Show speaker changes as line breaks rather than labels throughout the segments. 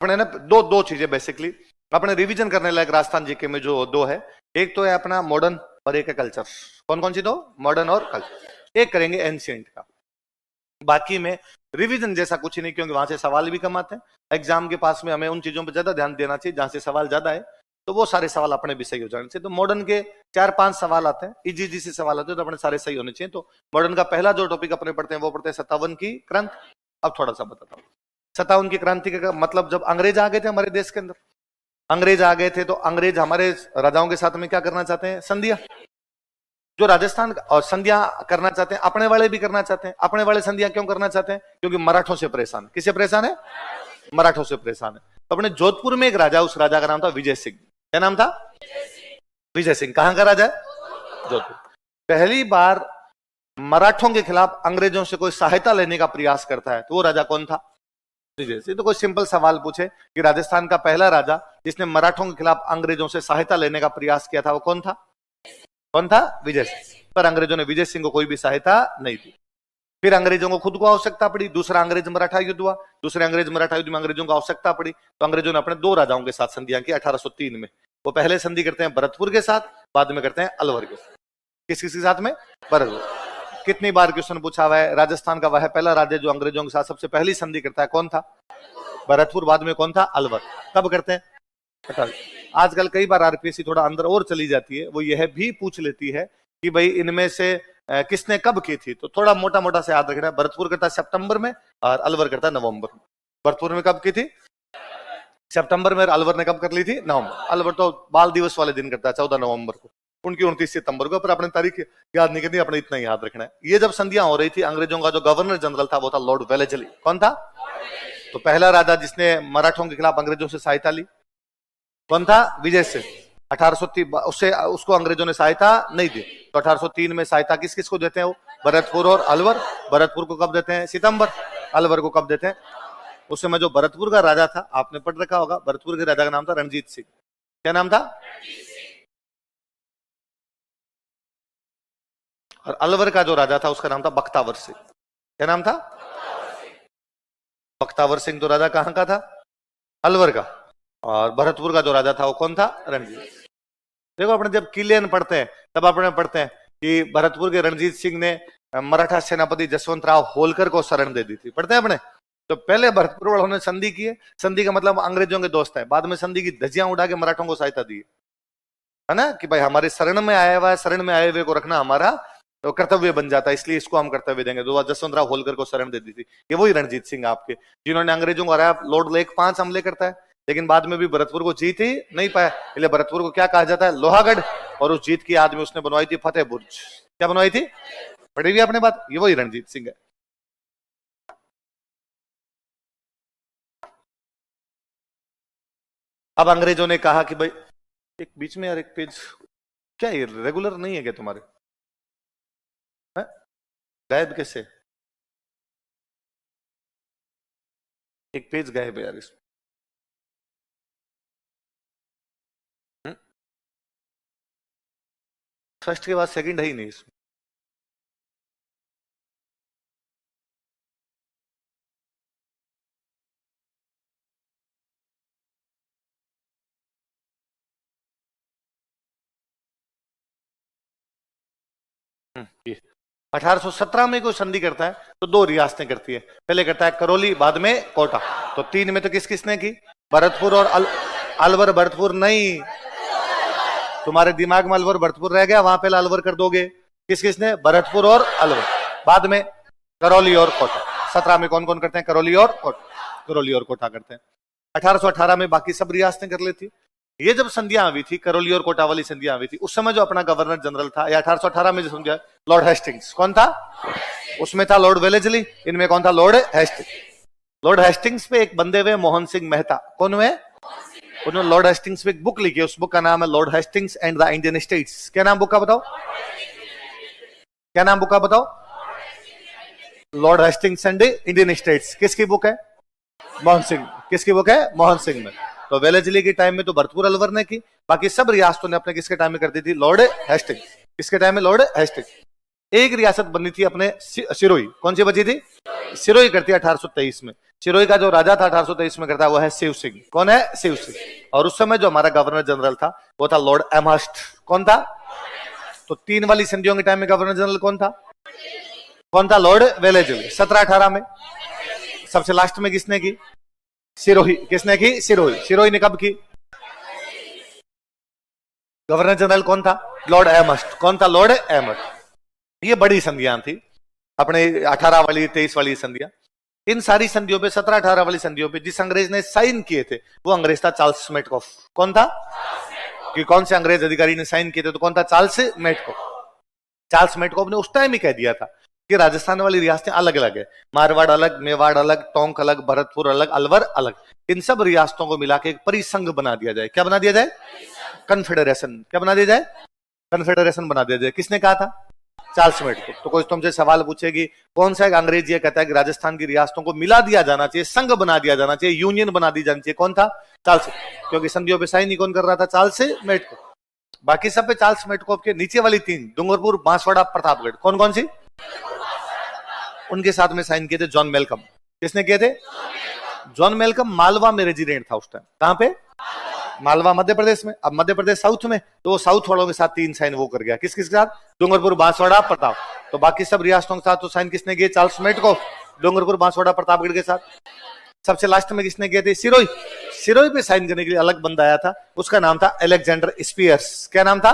अपने ना दो चीजें बेसिकली अपने रिवीजन करने लायक राजस्थान जीके में जो दो है, एक तो है अपना मॉडर्न और एक है कल्चर। कौन कौन सी दो? मॉडर्न और कल्चर। एक करेंगे एंशिएंट का, बाकी में रिवीजन जैसा कुछ नहीं, क्योंकि वहां से सवाल भी कम आते हैं। एग्जाम के पास में हमें उन चीजों पर ज्यादा ध्यान देना चाहिए जहां से सवाल ज्यादा है, तो वो सारे सवाल अपने भी सही हो जाने चाहिए। तो मॉडर्न के 4-5 सवाल आते हैं, इजी इजी से सवाल आते हैं, तो अपने सारे सही होने चाहिए। तो मॉडर्न का पहला जो टॉपिक अपने पढ़ते हैं वो पढ़ते हैं 57 की क्रांति। अब थोड़ा सा बताता हूँ 57 की क्रांति का मतलब, जब अंग्रेज आ गए थे हमारे देश के अंदर, अंग्रेज आ गए थे तो अंग्रेज हमारे राजाओं के साथ में क्या करना चाहते हैं? संधियां। जो राजस्थान और संधियां करना चाहते हैं, अपने वाले भी करना चाहते हैं। अपने वाले संधियां क्यों करना चाहते हैं? क्योंकि मराठों से परेशान। किससे परेशान है? मराठों से परेशान है। तो अपने जोधपुर में एक राजा, उस राजा का नाम था विजय सिंह। क्या नाम था? विजय सिंह। कहां का राजा है? जोधपुर। पहली बार मराठों के खिलाफ अंग्रेजों से कोई सहायता लेने का प्रयास करता है, तो वो राजा कौन था? विजय सिंह। तो कोई सिंपल सवाल पूछे कि राजस्थान का पहला राजा जिसने मराठों के खिलाफ अंग्रेजों से सहायता लेने का प्रयास किया था, वो कौन था? कौन था? विजय सिंह। पर अंग्रेजों ने विजय सिंह को कोई भी सहायता नहीं दी। फिर अंग्रेजों को खुद को आवश्यकता पड़ी, दूसरा अंग्रेज मराठा युद्ध हुआ, दूसरे अंग्रेज मराठा युद्ध में अंग्रेजों को आवश्यकता पड़ी, तो अंग्रेजों ने अपने दो राजाओं के साथ संधियां की 1803 में। वो पहले संधि करते हैं भरतपुर के साथ, बाद में करते हैं अलवर के साथ। किस किस के साथ में? भरतपुर। कितनी बार क्वेश्चन पूछा हुआ है, राजस्थान का वह पहला राज्य जो अंग्रेजों के साथ सबसे पहली संधि करता है, कौन था? भरतपुर। बाद में कौन था? अलवर। कब करते हैं? आजकल कई बार आरपीएससी थोड़ा अंदर और चली जाती है, वो यह भी पूछ लेती है कि भाई इनमें से किसने कब की थी, तो थोड़ा मोटा मोटा से याद रखना है। भरतपुर करता है सितंबर में और अलवर करता है नवंबर में। भरतपुर में कब की थी? सितंबर में। अलवर ने कब कर ली थी? नवंबर। अलवर तो बाल दिवस वाले दिन करता है 14 नवंबर को, उनकी 29 सितंबर को। पर अपने तारीख याद नहीं करनी, अपने इतना ही याद रखना है। ये जब संधियां हो रही थी, अंग्रेजों का जो गवर्नर जनरल था वो था लॉर्ड वेलेस्ली। कौन था? तो पहला राजा जिसने मराठों के खिलाफ अंग्रेजों से सहायता ली, कौन था? विजय सिंह। 1803 उससे उसको अंग्रेजों ने सहायता नहीं दी, तो 1803 में सहायता किस किस को देते हैं? वो भरतपुर और अलवर। भरतपुर को कब देते हैं? सितंबर। अलवर को कब देते हैं? उस समय जो भरतपुर का राजा था, आपने पढ़ रखा होगा, भरतपुर के राजा का नाम था रणजीत सिंह। क्या नाम था? और अलवर का जो राजा था उसका नाम था बख्तावर सिंह। क्या नाम था? बख्तावर सिंह। तो राजा कहां का था? अलवर का। और भरतपुर का जो राजा था वो कौन था? रणजीत। देखो, अपने जब किलियन पढ़ते हैं तब अपने पढ़ते हैं कि भरतपुर के रणजीत सिंह ने मराठा सेनापति जसवंत राव होलकर को शरण दे दी थी। पढ़ते हैं अपने। तो पहले भरतपुर वालों ने संधि की है, संधि का मतलब अंग्रेजों के दोस्त है, बाद में संधि की धज्जियां उड़ा के मराठों को सहायता दी है ना, कि भाई हमारे शरण में आया हुआ है, शरण में आए हुए को रखना हमारा तो कर्तव्य बन जाता है, इसलिए इसको हम कर्तव्य देंगे। तो जसवंत राव होलकर को शरण दे दी थी। ये वही रणजीत सिंह आपके, जिन्होंने अंग्रेजों को हराया। लॉर्ड लेक 5 हमले करता है, लेकिन बाद में भी भरतपुर को जीत ही नहीं पाया, इसलिए भरतपुर को क्या कहा जाता है? लोहागढ़। और उस जीत की याद में उसने बनवाई थी फतेह बुर्ज। क्या बनवाई थी? पढ़ी हुई आपने बात? ये वही रणजीत सिंह है। अब अंग्रेजों ने कहा कि भाई एक बीच में यार एक पेज, क्या ये रेगुलर नहीं है क्या तुम्हारे? गायब कैसे? एक पेज गायब है यार इसमें। फर्स्ट के बाद सेकंड है ही नहीं इसमें। ये 1817 में कोई संधि करता है तो 2 रियासतें करती है, पहले करता है करौली, बाद में कोटा। तो 3 में तो किस किसने की? भरतपुर और अलवर। भरतपुर नहीं, तुम्हारे दिमाग में अलवर भरतपुर रह गया, वहां पहले अलवर कर दोगे। किस किसने? भरतपुर और अलवर, बाद में करौली और कोटा। 17 में कौन कौन करते हैं? करौली और कोटा। करौली और कोटा करते हैं। 1818 में बाकी सब रियासतें कर लेती। ये जब संधियां हुई थी, करौली और कोटा वाली संधियां हुई थी, उस समय जो अपना गवर्नर जनरल था, या 1818 में जो संधिया, लॉर्ड हेस्टिंग्स। कौन था? उसमें था लॉर्ड वेलेस्ली, इनमें कौन था? Lord Hastings. लॉर्ड हेस्टिंग्स पे एक बंदे हुए मोहन सिंह मेहता। कौन हुए? उन्होंने लॉर्ड हेस्टिंग्स पे एक बुक लिखी है, उस बुक का नाम है Lord Hastings and the Indian states. क्या नाम बुक का बताओ? क्या नाम बुक का बताओ? Lord Hastings and Indian states. किसकी बुक है? मोहन सिंह। किसकी बुक है? मोहन सिंह में। तो वेलेस्ली के टाइम में तो भरतपुर अलवर ने की, बाकी सब रियासतों ने अपने किसके टाइम में कर दी थी? Lord Hastings. किसके टाइम में? Lord Hastings. एक रियासत बनी थी अपने सिरोही। कौन सी बची थी? सिरोही करती है 1823 में। सिरोही का जो राजा था 1823 में करता है वो है शिव सिंह। कौन है? शिव सिंह। और उस समय जो हमारा गवर्नर जनरल था वो था लॉर्ड एमहर्स्ट। कौन था? तो 3 वाली संधियों के टाइम में गवर्नर जनरल कौन था? कौन था? Lord Wellesley. 1718 में। सबसे लास्ट में किसने की? सिरोही। किसने की? सिरोही। सिरोही ने कब की? गवर्नर जनरल कौन था? Lord Amherst. कौन था? Lord Amherst. ये बड़ी संधियां थी अपने 18 वाली 23 वाली संधियां। इन सारी संधियों पे 17-18 वाली संधियों पे जिस अंग्रेज ने साइन किए थे वो अंग्रेज था चार्ल्स मेटकॉफ। कौन था? कि कौन से अंग्रेज अधिकारी ने साइन किए थे? तो कौन था? Charles Metcalfe. चार्ल्स मेटकॉफ ने उस टाइम ही कह दिया था कि राजस्थान वाली रियासतें अलग अलग है, मारवाड़ अलग, मेवाड़ अलग, टोंक अलग, भरतपुर अलग, अलवर अलग। इन सब रियासतों को मिला के एक परिसंघ बना दिया जाए। क्या बना दिया जाए? कन्फेडरेशन। क्या बना दिया जाए? कन्फेडरेशन बना दिया जाए। किसने कहा था? Charles Metcalfe. तो कोई तुमसे सवाल पूछेगी कौन सा एक अंग्रेज ये कहता है कि राजस्थान की रियासतों को मिला दिया जाना चाहिए, संघ बना दिया जाना चाहिए, यूनियन बना दी जानी चाहिए। कौन था? चार्ल्स। क्योंकि संधियों पे साइन ही कौन कर रहा था? Charles Metcalfe. बाकी सब पे चार्ल्स मेटकॉफ के नीचे वाली 3 डूंगरपुर, बांसवाड़ा, प्रतापगढ़, कौन कौन सी? उनके साथ में साइन किए थे जॉन मेलकम। किसने किए थे? जॉन मेलकम मालवा में रेजिडेंट था उस टाइम। कहां पे? मालवा मध्य प्रदेश में। अब मध्य प्रदेश साउथ में, तो वो साउथ वालों के साथ 3 साइन वो कर गया। किस किस के साथ? डूंगरपुर, बांसवाड़ा, प्रताप। तो बाकी सब रियासतों के साथ तो साइन किसने किए? Charles Metcalfe. डूंगरपुर, बांसवाड़ा, प्रतापगढ़ के साथ। सबसे लास्ट में किसने किए थे? सिरोही। सिरोही पे साइन करने के लिए अलग बंदा आया था, उसका नाम था अलेक्जेंडर स्पियर्स। क्या नाम था?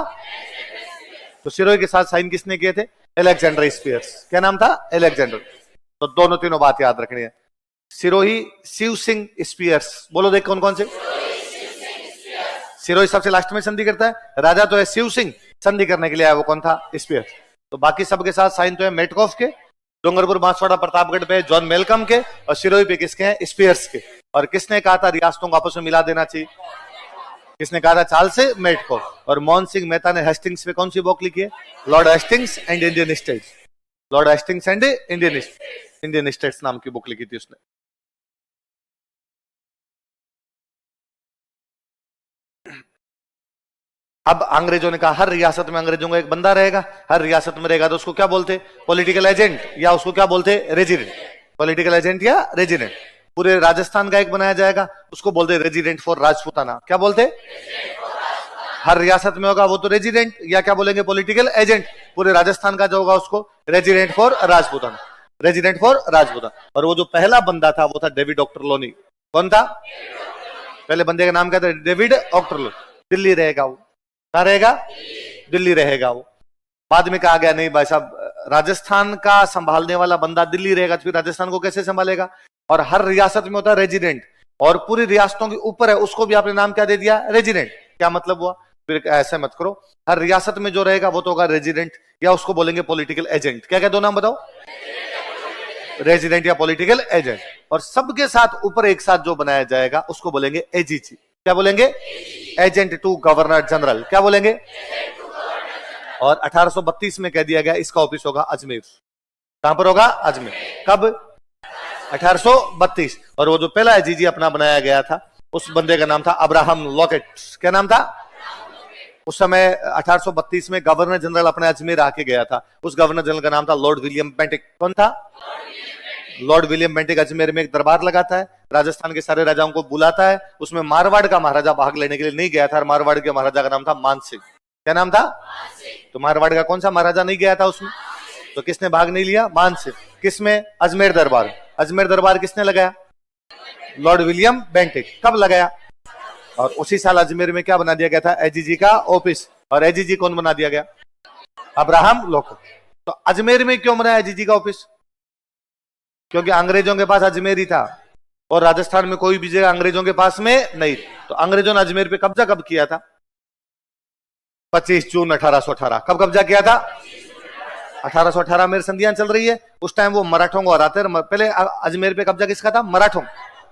तो सिरोही के साथ साइन किसने किए थे? Alexander Spears. क्या नाम था? अलेक्जेंडर। तो दोनों तीनों बात याद रखनी है। सिरोही, शिव सिंह, स्पियर्स। बोलो देख कौन कौन से? सिरोही सबसे लास्ट में संधि करता है। राजा तो है शिव सिंह, संधि करने के लिए आया वो कौन था? स्पियर्स। तो बाकी सबके साथ साइन तो है मेटकॉफ के, डूंगरपुर, बांसवाड़ा, प्रतापगढ़ पे जॉन मेलकम के, और सिरोही पे किसके हैं? स्पियर्स के। और किसने कहा था रियासतों को आपस में मिला देना चाहिए? किसने कहा था? Charles Metcalfe. और मोहन सिंह मेहता ने हेस्टिंग्स पे कौन सी बुक लिखी है? Lord Hastings and Indian states. Lord Hastings and Indian states नाम की बुक लिखी थी उसने। अब अंग्रेजों ने कहा हर रियासत में अंग्रेजों का एक बंदा रहेगा, हर रियासत में रहेगा, तो उसको क्या बोलते? पॉलिटिकल एजेंट, या उसको क्या बोलते? रेजिडेंट। पॉलिटिकल एजेंट या रेजिडेंट। पूरे राजस्थान का एक बनाया जाएगा, उसको बोलते रेजिडेंट फॉर राजपूताना। क्या बोलते? हर रियासत में होगा वो तो रेजिडेंट, या क्या बोलेंगे? Political agent. पूरे राजस्थान का जो होगा उसको resident for Rajputana. Resident for Rajputana. और वो जो पहला बंदा था वो था डेविड ऑक्टरलोनी। कौन था? पहले बंदे का नाम क्या था? David Ochterlony. दिल्ली रहेगा वो। कहां रहेगा? दिल्ली रहेगा वो। बाद में कहा गया नहीं भाई साहब, राजस्थान का संभालने वाला बंदा दिल्ली रहेगा तो फिर राजस्थान को कैसे संभालेगा? और हर रियासत में होता है रेजिडेंट, और पूरी रियासतों के ऊपर है उसको भी आपने नाम क्या दे दिया? रेजिडेंट। क्या मतलब हुआ? फिर ऐसे मत करो, हर रियासत में जो रहेगा वो तो होगा रेजिडेंट, या उसको बोलेंगे पॉलिटिकल एजेंट। क्या क्या दो नाम बताओ? रेजिडेंट या पॉलिटिकल एजेंट। और सबके साथ ऊपर एक साथ जो बनाया जाएगा उसको बोलेंगे एजीजी। क्या बोलेंगे? Agent to governor general. क्या बोलेंगे? और 1832 में कह दिया गया इसका ऑफिस होगा अजमेर। कहां पर होगा? अजमेर। कब? 1832। और वो जो पहला एजीजी अपना बनाया गया था उस बंदे का नाम था अब्राहम लॉकेट। क्या नाम था? उस समय 1832 में गवर्नर जनरल अपने अजमेर आके गया था, उस गवर्नर जनरल का नाम था लॉर्ड विलियम बेंटिक। कौन था? लॉर्ड विलियम बेंटिक अजमेर में एक दरबार लगाता है, राजस्थान के सारे राजाओं को बुलाता है। उसमें मारवाड़ का महाराजा भाग लेने के लिए नहीं गया था, और मारवाड़ के महाराजा का नाम था मान सिंह। क्या नाम था? तो मारवाड़ का कौन सा महाराजा नहीं गया था उसमें? तो किसने भाग नहीं लिया? मान सिंह। किसमें? अजमेर दरबार। अजमेर दरबार किसने लगाया? Lord William Bentinck. कब लगाया? और उसी साल अजमेर में क्या बना दिया गया था? एजीजी का ऑफिस। और एजीजी कौन बना दिया गया? अब्राहम लोकट। तो अजमेर में क्यों बनाया एजीजी का ऑफिस? क्योंकि अंग्रेजों के पास अजमेर ही था, और राजस्थान में कोई भी जगह अंग्रेजों के पास में नहीं। तो अंग्रेजों ने अजमेर पे कब्जा कब किया था? 25 जून 1818। कब कब्जा किया था? 1818 में संधियां चल रही है, उस टाइम वो मराठों को हराते। पहले अजमेर पे कब्जा किसका था? मराठों।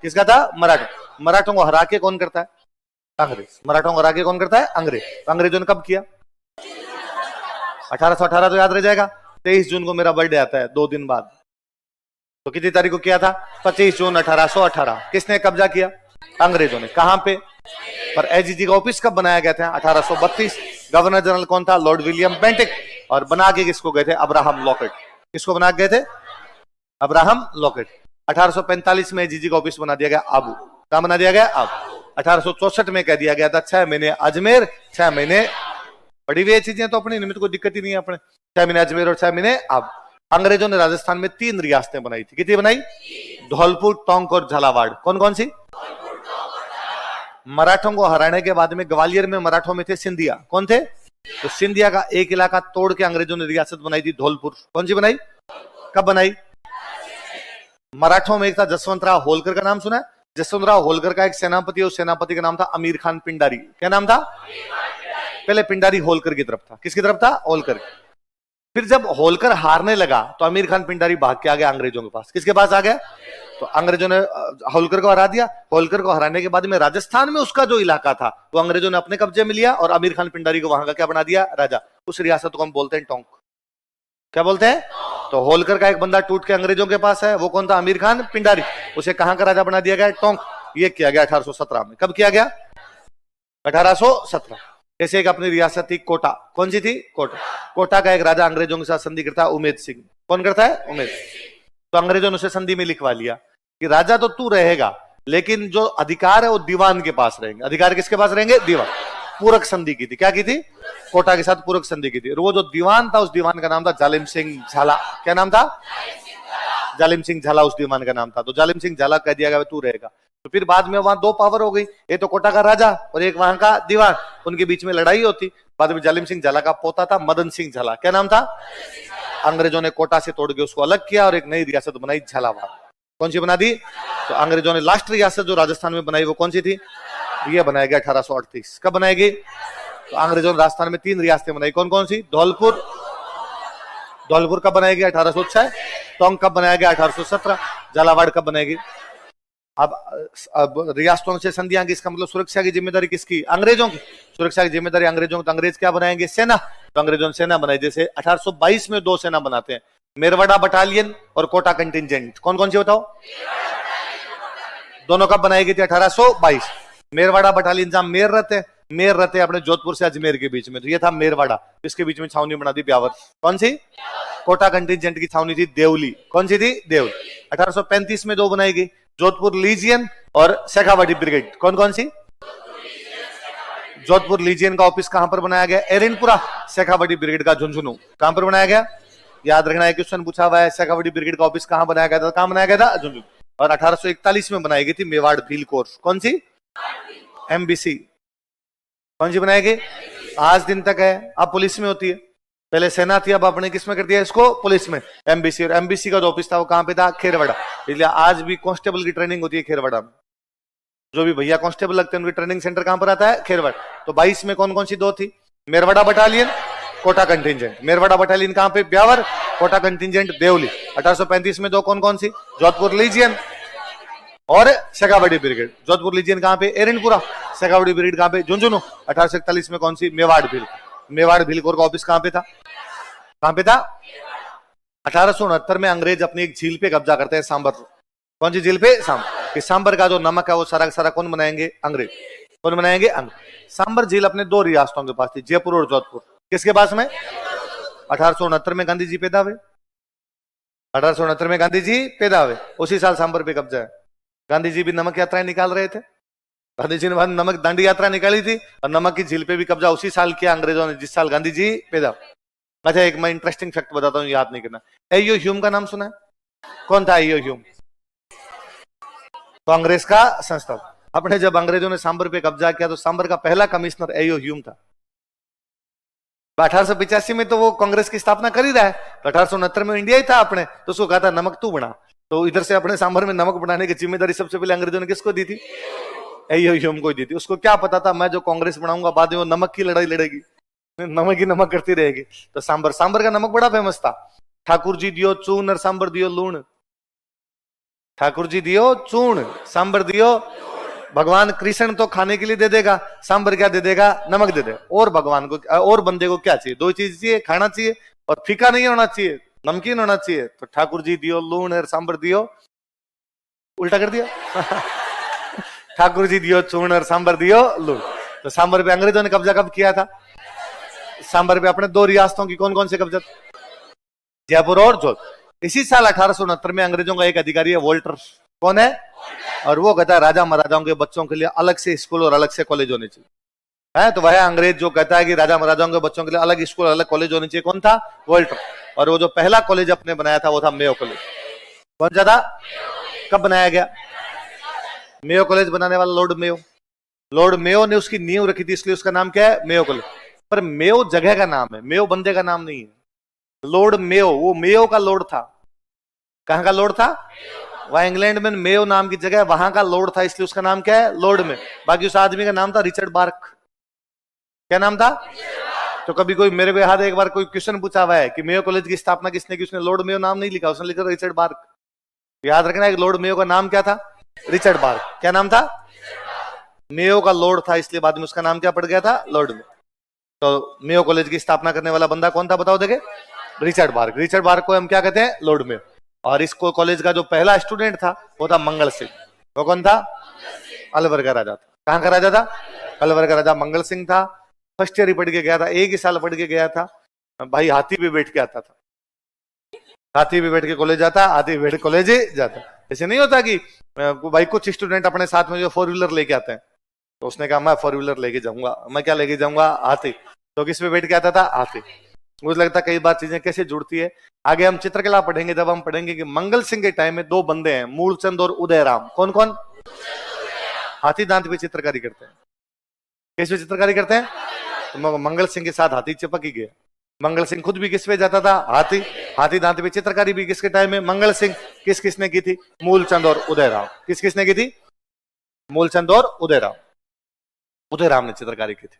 किसका था? मराठों। मराठों को हरा के कौन करता है? अंग्रेज। मराठों को हरा के कौन करता है? अंग्रेज। तो अंग्रेजों ने कब किया? 1818 तो याद रह जाएगा। 23 जून को मेरा बर्थडे आता है, 2 दिन बाद। तो कितनी तारीख को किया था? 25 जून 1818। किसने कब्जा किया? अंग्रेजों ने। कहां पे? पर एजीजी का ऑफिस कब बनाया गया था? 1832। गवर्नर जनरल कौन था? Lord William Bentinck. और बना के किसको गए थे? Abraham locket. किसको बना के गए थे? Abraham locket. 1845 में जीजी का ऑफिस बना दिया गया आबू। क्या बना दिया गया? आबू। 1864 में कह दिया गया था 6 महीने अजमेर, 6 महीने, पड़ी हुई चीजें तो अपनी निमित्त कोई दिक्कत ही नहीं है अपने। 6 महीने अजमेर और 6 महीने आबू। अंग्रेजों ने राजस्थान में 3 रियासतें बनाई थी। कितनी बनाई? धौलपुर, टोंक और झालावाड़। कौन कौन सी? मराठों को हराने के बाद में ग्वालियर में मराठों में थे सिंधिया। कौन थे? तो सिंधिया का एक इलाका तोड़ के अंग्रेजों ने रियासत बनाई थी धौलपुर। कौन सी बनाई? कब बनाई? मराठों में एक था जसवंतराव होलकर का नाम सुना है? जसवंतराव होलकर का एक सेनापति, उस सेनापति का नाम था अमीर खान पिंडारी। क्या नाम था? पहले पिंडारी होलकर की तरफ था। किसकी तरफ था? होलकर। फिर जब होलकर हारने लगा तो अमीर खान पिंडारी भाग के आ गया अंग्रेजों के पास। किसके पास आ गया? तो अंग्रेजों ने होलकर को हरा दिया। होलकर को हराने के बाद में राजस्थान में उसका जो इलाका था वो अंग्रेजों ने अपने कब्जे में लिया और अमीर खान पिंडारी को वहां का क्या बना दिया? राजा। उस रियासत को हम बोलते हैं टोंक। क्या बोलते हैं? तो होलकर का एक बंदा टूट के अंग्रेजों के पास है, वो कौन था? अमीर खान पिंडारी। उसे कहां का राजा बना दिया गया? टोंक। ये किया गया 1817 में। कब किया गया? 1817। जैसे एक अपनी रियासत थी कोटा। कौन सी थी? कोटा। कोटा का एक राजा अंग्रेजों के साथ संधि करता है उमेद सिंह। कौन करता है? उमेद। तो अंग्रेजों ने उसे संधि में लिखवा लिया कि राजा तो तू रहेगा लेकिन जो अधिकार है वो दीवान के पास रहेंगे। अधिकार किसके पास रहेंगे? दीवान। पूरक संधि की थी। क्या की थी? कोटा के साथ पूरक संधि की थी। और वो जो दीवान था उस दीवान का नाम था जालिम सिंह झाला। क्या नाम था? जालिम सिंह झाला उस दीवान का नाम था। तो जालिम सिंह झाला कह दिया गया तू रहेगा। तो फिर बाद में वहां 2 पावर हो गई, एक तो कोटा का राजा और एक वहां का दीवान। उनके बीच में लड़ाई होती। बाद में जालिम सिंह झाला का पोता था मदन सिंह झाला। क्या नाम था? अंग्रेजों ने कोटा से तोड़ के उसको अलग किया और एक नई रियासत बनाई झालावाड़। कौन सी बना दी? तो अंग्रेजों ने लास्ट रियासत जो राजस्थान में बनाई वो कौन सी थी? ये बनाया गया 1838। कब बनाएगी? तो अंग्रेजों ने राजस्थान में 3 रियासतें बनाई। कौन कौन सी? धौलपुर। धौलपुर कब बनाया गया? 1806। टोंक कब बनाया गया? 1817। झालावाड़ कब बनाएगी? अब रियासतों से संधियां की, इसका मतलब सुरक्षा की जिम्मेदारी किसकी? अंग्रेजों की। सुरक्षा की जिम्मेदारी अंग्रेजों की। तो अंग्रेज क्या बनाएंगे? सेना। तो अंग्रेजों ने सेना बनाई। जैसे 1822 में 2 सेना बनाते हैं, मेरवाड़ा बटालियन और कोटा कंटिंजेंट। कौन कौन सी बताओ? दोनों कब बनाई गई थी? 1822। मेरवाड़ा बटालियन जहां मेर रहते अपने जोधपुर से अजमेर के बीच में, तो ये था मेरवाड़ा। इसके बीच में छावनी बना दी ब्यावर। कौन सी? कोटा कंटिंजेंट की छावनी थी देवली। कौन सी थी? देवली। 1835 में 2 बनाई गई, जोधपुर लीजियन और शेखावाटी ब्रिगेड। कौन कौन सी? जोधपुर लीजियन का ऑफिस कहां पर बनाया गया? एरनपुरा। शेखावाटी ब्रिगेड का झुंझुनू। कहां पर बनाया गया? याद रखना है, क्वेश्चन पूछा हुआ है। शेखावाटी ब्रिगेड का ऑफिस कहां बनाया गया था? कहां बनाया गया था? झुंझुनू। और 1841 में बनाई गई थी मेवाड़ भील कोर्स। कौन सी? एमबीसी। कौन सी बनाई गई? आज दिन तक है। अब पुलिस में होती है। पहले सेना थी, अब आपने किस में कर दिया इसको? पुलिस में। एमबीसी। और एमबीसी का जो ऑफिस था वो कहां पे था? खेरवाड़ा। इसलिए आज भी कांस्टेबल की ट्रेनिंग होती है खेरवाड़ा में। जो भी भैया कांस्टेबल लगते हैं उनकी ट्रेनिंग सेंटर कहां पर आता है? खेरवाड़ा। तो 22 में कौन कौन सी 2 थी? Merwara battalion, Kota contingent. Merwara battalion कहां पे? ब्यावर। कोटा कंटिंजेंट देवली। 1835 में 2 कौन कौन सी? जोधपुर लीजियन और शेखावाटी ब्रिगेड। जोधपुर लीजियन कहां पे? एरनपुरा। शेखावाटी ब्रिगेड कहां पे? झुंझुनू। 1841 में कौन सी? मेवाड़ भील। मेवाड़ भील कोर का ऑफिस कहां पे था? कहां पे था? 1869 में अंग्रेज अपनी एक झील पे कब्जा करते हैं, सांबर। कौन सी झील पे? सांबर। सांबर का जो नमक है वो सारा सारा कौन बनाएंगे? अंग्रेज। कौन बनाएंगे? अंग्रेज। सांबर झील अपने 2 रियासतों के पास थी, जयपुर और जोधपुर। किसके पास में? 1869 में गांधी जी पैदा हुए। 1869 में गांधी जी पैदा हुए, उसी साल सांबर पे कब्जा है। गांधी जी भी नमक यात्राएं निकाल रहे थे। गांधी जी ने नमक दांडी यात्रा निकाली थी और नमक की झील पे भी कब्जा उसी साल किया अंग्रेजों ने, जिस साल गांधी जी पैदा। अच्छा, एक मैं इंटरेस्टिंग फैक्ट बताता हूँ, याद नहीं करना। एयो ह्यूम का नाम सुना है? कौन था एयो ह्यूम? कांग्रेस का संस्थापक। अपने जब अंग्रेजों ने सांबर पे कब्जा किया तो सांबर का पहला कमिश्नर एयो ह्यूम था। 1885 में तो वो कांग्रेस की स्थापना कर ही रहा है, तो 1869 में इंडिया ही था अपने, तो उसको कहा था नमक तू बना। तो इधर से अपने सांबर में नमक बनाने की जिम्मेदारी सबसे पहले अंग्रेजों ने किसको दी थी? एयो ह्यूम को दी थी। उसको क्या पता था मैं जो कांग्रेस बनाऊंगा बाद में वो नमक की लड़ाई लड़ेगी, नमक ही नमक करती रहेगी। तो सांबर का नमक बड़ा फेमस था। ठाकुर जी दियो चून और सांबर दियो लूण। ठाकुर जी दियो चून, सांबर दियो। भगवान कृष्ण तो खाने के लिए दे देगा, सांबर क्या दे देगा? नमक दे देगा। और भगवान को और बंदे को क्या चाहिए? 2 चीज चाहिए, खाना चाहिए और फीका नहीं होना चाहिए, नमकीन होना चाहिए। तो ठाकुर जी दियो लूण और सांबर दियो, उल्टा कर दिया। ठाकुर जी दियो चूर्ण और सांबर दियो लूण। तो सांबर पे अंग्रेजों ने कब्जा कब किया था? सांबर पे अपने 2 रियासतों की कौन कौन से कब्जा? जयपुर और जोधपुर। इसी साल 1869 में अंग्रेजों का एक अधिकारी है वोल्टर। कौन है? और वो कहता है राजा महाराजाओं के बच्चों के लिए अलग से स्कूल और अलग से कॉलेज होने चाहिए। है तो वह अंग्रेज जो कहता है कि राजा महाराजाओं के बच्चों के लिए अलग स्कूल अलग कॉलेज होने चाहिए, कौन था? वोल्टर। और वो जो पहला कॉलेज अपने बनाया था वो था मेयो कॉलेज। कौन सा था? कब बनाया गया? मेयो कॉलेज बनाने वाला लॉर्ड मेयो। लॉर्ड मेयो ने उसकी नींव रखी थी, इसलिए उसका नाम क्या है? Mayo college. पर मेयो जगह का नाम है, मेयो बंदे का नाम नहीं है। लॉर्ड मेयो वो मेयो का लॉर्ड था। कहां का लॉर्ड था? वह इंग्लैंड में मेयो नाम की जगह, वहां का लॉर्ड था, इसलिए उसका नाम क्या है? Lord Mayo. बाकी उस आदमी का नाम था रिचर्ड बार्क। क्या नाम था? तो कभी कोई मेरे हाथ एक बार कोई क्वेश्चन पूछा हुआ है कि मेयो कॉलेज की स्थापना किसने की, उसने लॉर्ड मेयो नाम नहीं लिखा, उसने लिखा रिचर्ड बार्क। याद रखना है लॉर्ड मेयो का नाम क्या था? Richard Burke. क्या नाम था? मेयो का लॉर्ड था, इसलिए बाद में उसका नाम क्या पड़ गया था? Lord Mayo. तो मेयो कॉलेज की स्थापना करने वाला बंदा कौन था बताओ देखे? Richard bark. रिचर्ड बार्क को हम क्या कहते हैं? Lord Mayo. और इसको कॉलेज का जो पहला स्टूडेंट था वो था मंगल सिंह। वो कौन था? अलवर का राजा था। कहां का राजा था? अलवर का राजा मंगल सिंह था। फर्स्ट ईयर ही पढ़ के गया था, एक ही साल पढ़ के गया था भाई। हाथी पे बैठ के आता था, हाथी पे बैठ के कॉलेज जाता, हाथी पे बैठ के कॉलेज जाता। ऐसे नहीं होता कि भाई कुछ स्टूडेंट अपने साथ में जो 4 व्हीलर लेके आते हैं, तो उसने कहा मैं 4 व्हीलर लेके जाऊंगा। मैं क्या लेके जाऊंगा? हाथी। तो किस पे बैठ के आता था? हाथी। मुझे लगता है कई बार चीजें कैसे जुड़ती है। आगे हम चित्रकला पढ़ेंगे, जब हम पढ़ेंगे कि मंगल सिंह के टाइम में 2 बंदे हैं, मूलचंद और उदयराम। कौन कौन? हाथी दांत पे चित्रकारी करते हैं। किस पे चित्रकारी करते हैं? तो मंगल सिंह के साथ हाथी चिपक ही गया। मंगल सिंह खुद भी किस पे जाता था? हाथी। हाथी दांत पे चित्रकारी भी किसके टाइम में? मंगल सिंह। किसने की थी? मूलचंद और उदयराम। किसने की थी? मूलचंद और उदयराम। उदयराम ने चित्रकारी की थी।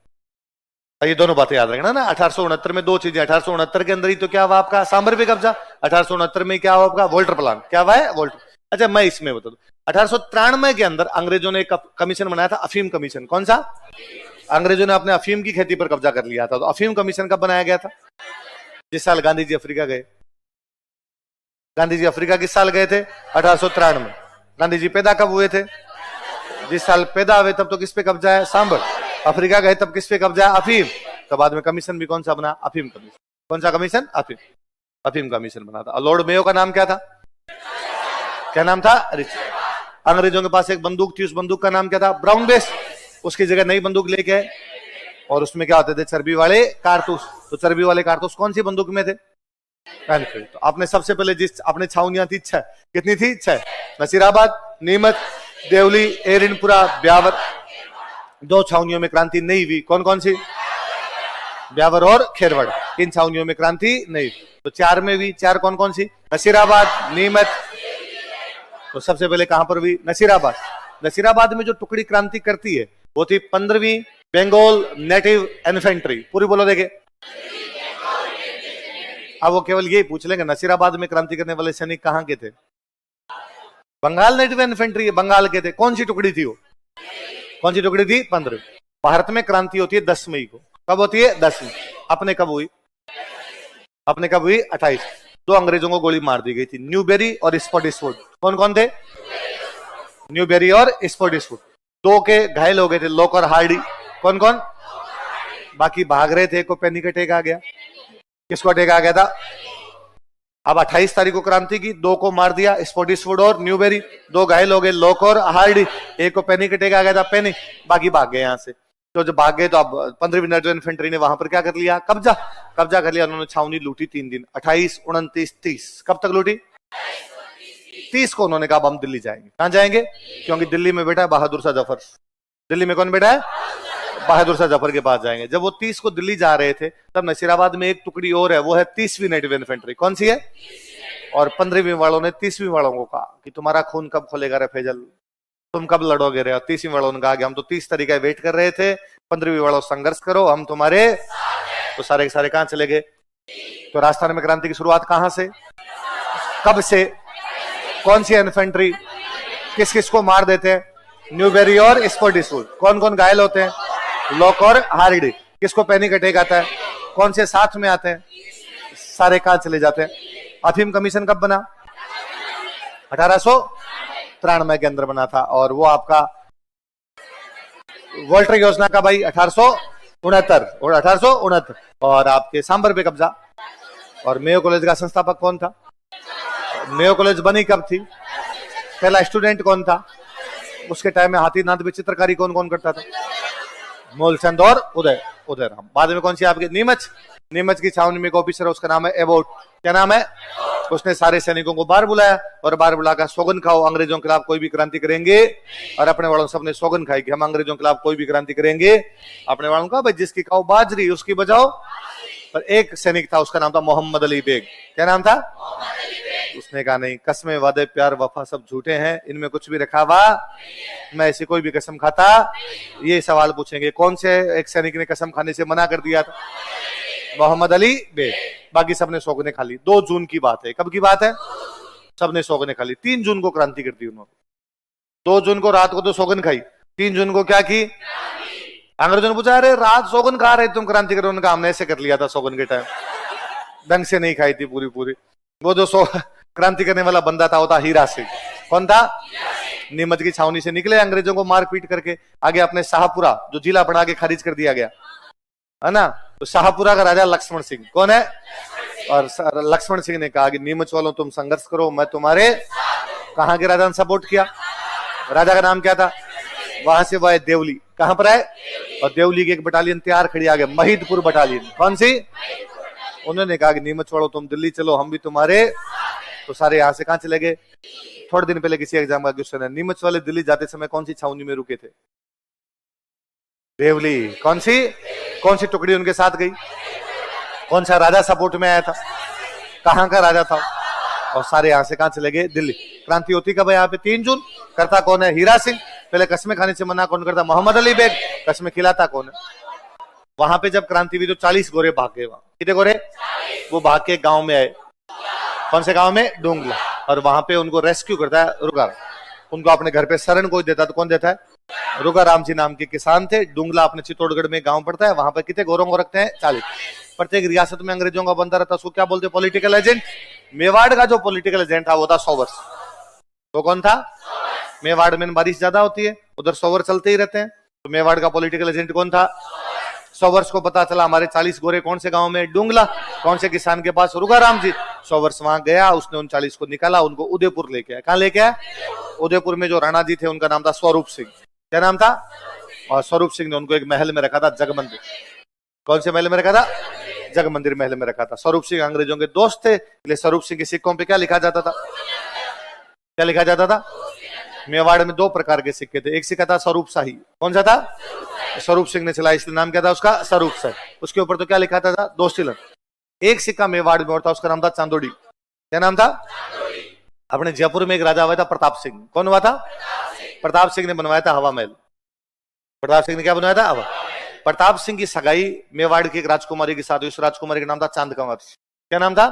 ये दोनों बातें याद रखना ना। 1869 में 2 चीजें। 1869 के अंदर ही तो क्या हुआ आपका? सांबर पे कब्जा। 1869 में क्या हुआ आपका? Walter plan. क्या हुआ है? वोल्टर। अच्छा मैं इसमें बता दूं, 1893 के अंदर अंग्रेजों ने एक कमीशन बनाया था, अफीम कमीशन। कौन सा? अंग्रेजों ने अपने अफीम की खेती पर कब्जा कर लिया था। तो अफीम कमीशन कब बनाया गया था? जिस साल गांधी जी अफ्रीका गए। गांधी जी अफ्रीका किस साल गए थे? 1893 में। गांधी जी पैदा कब हुए थे? जिस साल पैदा हुए तब तो किस पे कब्जा है? सांबर। अफ्रीका गए तब किस पे कब्जा है? अफीम। तो बाद में कमीशन भी कौन सा बना? अफीम कमीशन। कौन सा कमीशन? अफीम। अफीम कमीशन बना था। और लॉर्ड मेयो का नाम क्या था? क्या नाम था? रिचर्ड। अंग्रेजों के पास एक बंदूक थी, उस बंदूक का नाम क्या था? Brown base. उसकी जगह नई बंदूक लेके, और उसमें क्या होते थे? चर्बी वाले कारतूस। तो चर्बी वाले कारतूस कौन सी बंदूक में थे? एनफील्ड। तो आपने सबसे पहले जिस अपने छावनियां थी 6, कितनी थी? 6। नसीराबाद, नीमच, देवली, एरिनपुरा, ब्यावर। 2 छावनियों में क्रांति नहीं हुई। कौन कौन सी? ब्यावर और खेरवड़। इन छावनियों में क्रांति नहीं। तो 4 में हुई। 4 कौन कौन सी? नसीराबाद, नीमच। तो सबसे पहले कहां पर हुई? नसीराबाद। नसीराबाद में जो टुकड़ी क्रांति करती है वो थी 15वीं बंगाल नेटिव इन्फेंट्री। पूरी बोलो देखे। अब वो केवल यही पूछ लेंगे नसीराबाद में क्रांति करने वाले सैनिक कहां के थे? बंगाल नेटिव इन्फेंट्री बंगाल के थे। कौन सी टुकड़ी थी वो? कौन सी टुकड़ी थी? 15वीं। भारत में क्रांति होती है 10 मई को। कब होती है? 10 मई। अपने कब हुई? अपने कब हुई? 28। 2 अंग्रेजों को गोली मार दी गई थी, न्यूबेरी और स्पॉटिसवुड। कौन कौन थे? न्यूबेरी और स्पॉटिसवुड। 2 के घायल हो गए थे, लॉक और हार्डी। कौन कौन? बाकी भाग रहे थे, को पैनिक अटैक आ गया। किसको अटैक आ गया था? अब 28 तारीख को क्रांति की, 2 को मार दिया, स्पॉटिसवुड और न्यूबेरी। 2 घायल हो गए, लॉक और हार्डी। 1 को पैनिक अटैक आ गया था, पैनिक। बाकी भाग गए यहां से। तो जब भाग गए तो अब 15वीं नेटिव इन्फेंट्री ने वहां पर क्या कर लिया? कब्जा कर लिया। उन्होंने छावनी लूटी 3 दिन, 28, 29, 30। कब तक लूटी? 30 को उन्होंने कहा हम दिल्ली जाएंगे। कहां जाएंगे? क्योंकि दिल्ली में बैठा है बहादुर शाह जफर। दिल्ली में कौन बैठा है? बहादुर शाह जफर के पास जाएंगे। जब वो 30 को दिल्ली जा रहे थे तब नसीराबाद में एक टुकड़ी और है, वो है 30वीं नेटिव इन्फेंट्री। कौन सी है? और 15वीं वालों ने 30वीं वालों को कहा कि तुम्हारा खून कब खोलेगा रे फैजल, तुम कब लड़ोगे रे? 30वीं वालों ने कहा कि हम तो 30 तारीख का वेट कर रहे थे, 15वीं वालों संघर्ष करो, हम तुम्हारे। तो सारे के सारे कहां चले गए? तो राजस्थान में क्रांति की शुरुआत कहां से? कब से? कौन सी इन्फेंट्री? किस किस को मार देते हैं? न्यूबेरी और स्पॉटिसवुड। कौन कौन घायल होते हैं? लॉक और हार्डी। किसको पैनिक अटैक आता है? कौन से साथ में आते हैं? सारे कहां चले जाते हैं? अफीम कमीशन कब बना? 1893 के अंदर बना था। और वो आपका वोल्टर योजना का भाई 1869 और 1869। और आपके सांबर पे कब्जा। और मेयो कॉलेज का संस्थापक कौन था? मेयो कॉलेज बनी कब थी? पहला स्टूडेंट कौन था? उसके टाइम में हाथीनाथ में चित्रकारी कौन कौन करता था? मूलचंद और उदयराम। बाद में कौन सी आपकी? नीमच। नीमच की छावनी में एक ऑफिसर है, उसका नाम है एबोट। क्या नाम है? उसने सारे सैनिकों को बाहर बुलाया और बाहर बुलाकर सौगन खाओ, अंग्रेजों के खिलाफ कोई भी क्रांति करेंगे। और अपने वालों सबने सौगन खाई कि हम अंग्रेजों के खिलाफ कोई भी क्रांति करेंगे। अपने वालों का भाई जिसकी खाओ बाजरी उसकी बजाओ। पर एक सैनिक था, उसका नाम था मोहम्मद अली बेग। क्या नाम था? उसने कहा नहीं, कसमें वादे प्यार वफा सब झूठे हैं, इनमें कुछ भी रखा हुआ, मैं ऐसी कोई भी कसम खाता। ये सवाल पूछेंगे कौन से एक सैनिक ने कसम खाने से मना कर दिया था? मोहम्मद अली बेग। बाकी सबने सौगने खा ली। 2 जून की बात है। कब की बात है? सबने सौगने खा ली। 3 जून को क्रांति कर दी उन्होंने। 2 जून को रात को तो सौगन खाई, 3 जून को क्या की? अंग्रेजों ने पूछा अरे रात सौगन खा रहे तुम क्रांति करो? उनका हमने ऐसे कर लिया था सौगन के टाइम, ढंग से नहीं खाई थी पूरी। वो जो क्रांति करने वाला बंदा था वो था हीरा सिंह। कौन था? नीमच की छावनी से निकले अंग्रेजों को मार पीट करके, आगे अपने शाहपुरा जो जिला बना के खारिज कर दिया गया है ना, तो शाहपुरा का राजा लक्ष्मण सिंह। कौन है? और लक्ष्मण सिंह ने कहा कि नीमच वालों तुम संघर्ष करो, मैं तुम्हारे। कहां के राजा ने सपोर्ट किया? राजा का नाम क्या था? वहां से वह है देवली। कहां पर है? और देवली की एक बटालियन तैयार खड़ी आगे, महिदपुर बटालियन। कौन सी? उन्होंने कहा कि नीमच वालों तुम दिल्ली चलो, हम भी तुम्हारे। तो सारे यहां से कहां चले गए? थोड़े दिन पहले किसी एग्जाम का क्वेश्चन है, नीमच वाले दिल्ली जाते समय कौन सी छावनी में रुके थे? देवली। कौन सी टुकड़ी उनके साथ गई? कौन सा राजा सपोर्ट में आया था? कहां का राजा था? और सारे यहां से कहां चले गए? दिल्ली। क्रांति होती कब है यहाँ पे? 3 जून। करता कौन है? हीरा सिंह। पहले कस्में खाने से मना कौन करता? मोहम्मद अली बेग। कस्में खिलाता कौन है? वहां पे जब क्रांति हुई तो 40 गोरे भाग गए। वहां कितने गोरे? वो भाग के गांव में आए। कौन से गांव में? डोंगला। और वहां पे उनको रेस्क्यू करता है रुगा। उनको अपने घर पे शरण कोई देता तो कौन देता है? रुगा राम जी नाम के किसान थे। डुंगला अपने चित्तौड़गढ़ में गांव पड़ता है, वहां पर कितने गोरों को रखते हैं? 40। प्रत्येक रियासत में अंग्रेजों का बंदा रहता, उसको क्या बोलते? Political agent. मेवाड़ का जो पॉलिटिकल एजेंट था वो था सोवर्स। वो कौन था? मेवाड़ में बारिश ज्यादा होती है, उधर सोवर चलते ही रहते हैं, तो मेवाड़ का पॉलिटिकल एजेंट कौन था? सोवर्स को पता चला हमारे 40 गोरे कौन से गांव में? डुंगला। कौन से किसान के पास? रुगाराम जी। सोवर्स वहां गया, उसने उन 40 को निकाला, उनको उदयपुर लेके आया। कहां लेके आया? उदयपुर में जो राणा जी थे उनका नाम था स्वरूप सिंह। क्या नाम था? और स्वरूप सिंह ने उनको एक महल में रखा था, जगमंदिर। कौन से महल में रखा था? जगमंदिर महल में रखा था। स्वरूप सिंह अंग्रेजों के दोस्त थे, इसलिए स्वरूप सिंह के सिक्कों पे क्या लिखा जाता था? क्या लिखा जाता था? मेवाड़ में 2 प्रकार के सिक्के थे। एक सिक्का था स्वरूप शाही। कौन सा था? स्वरूप सिंह ने चलाया, इसलिए नाम क्या था उसका? स्वरूप शाही। उसके ऊपर तो क्या लिखा था? दोस्तिलन। एक सिक्का मेवाड़ में और था, उसका नाम था चांदोड़ी। क्या नाम था? अपने जयपुर में एक राजा हुआ था प्रताप सिंह। कौन हुआ था? प्रताप सिंह ने बनवाया था हवा महल। प्रताप सिंह ने क्या बनवाया था? हवा। प्रताप सिंह की सगाई मेवाड़ की एक राजकुमारी के साथ हुई। उस राजकुमारी का नाम था चांद कंवर। क्या नाम था?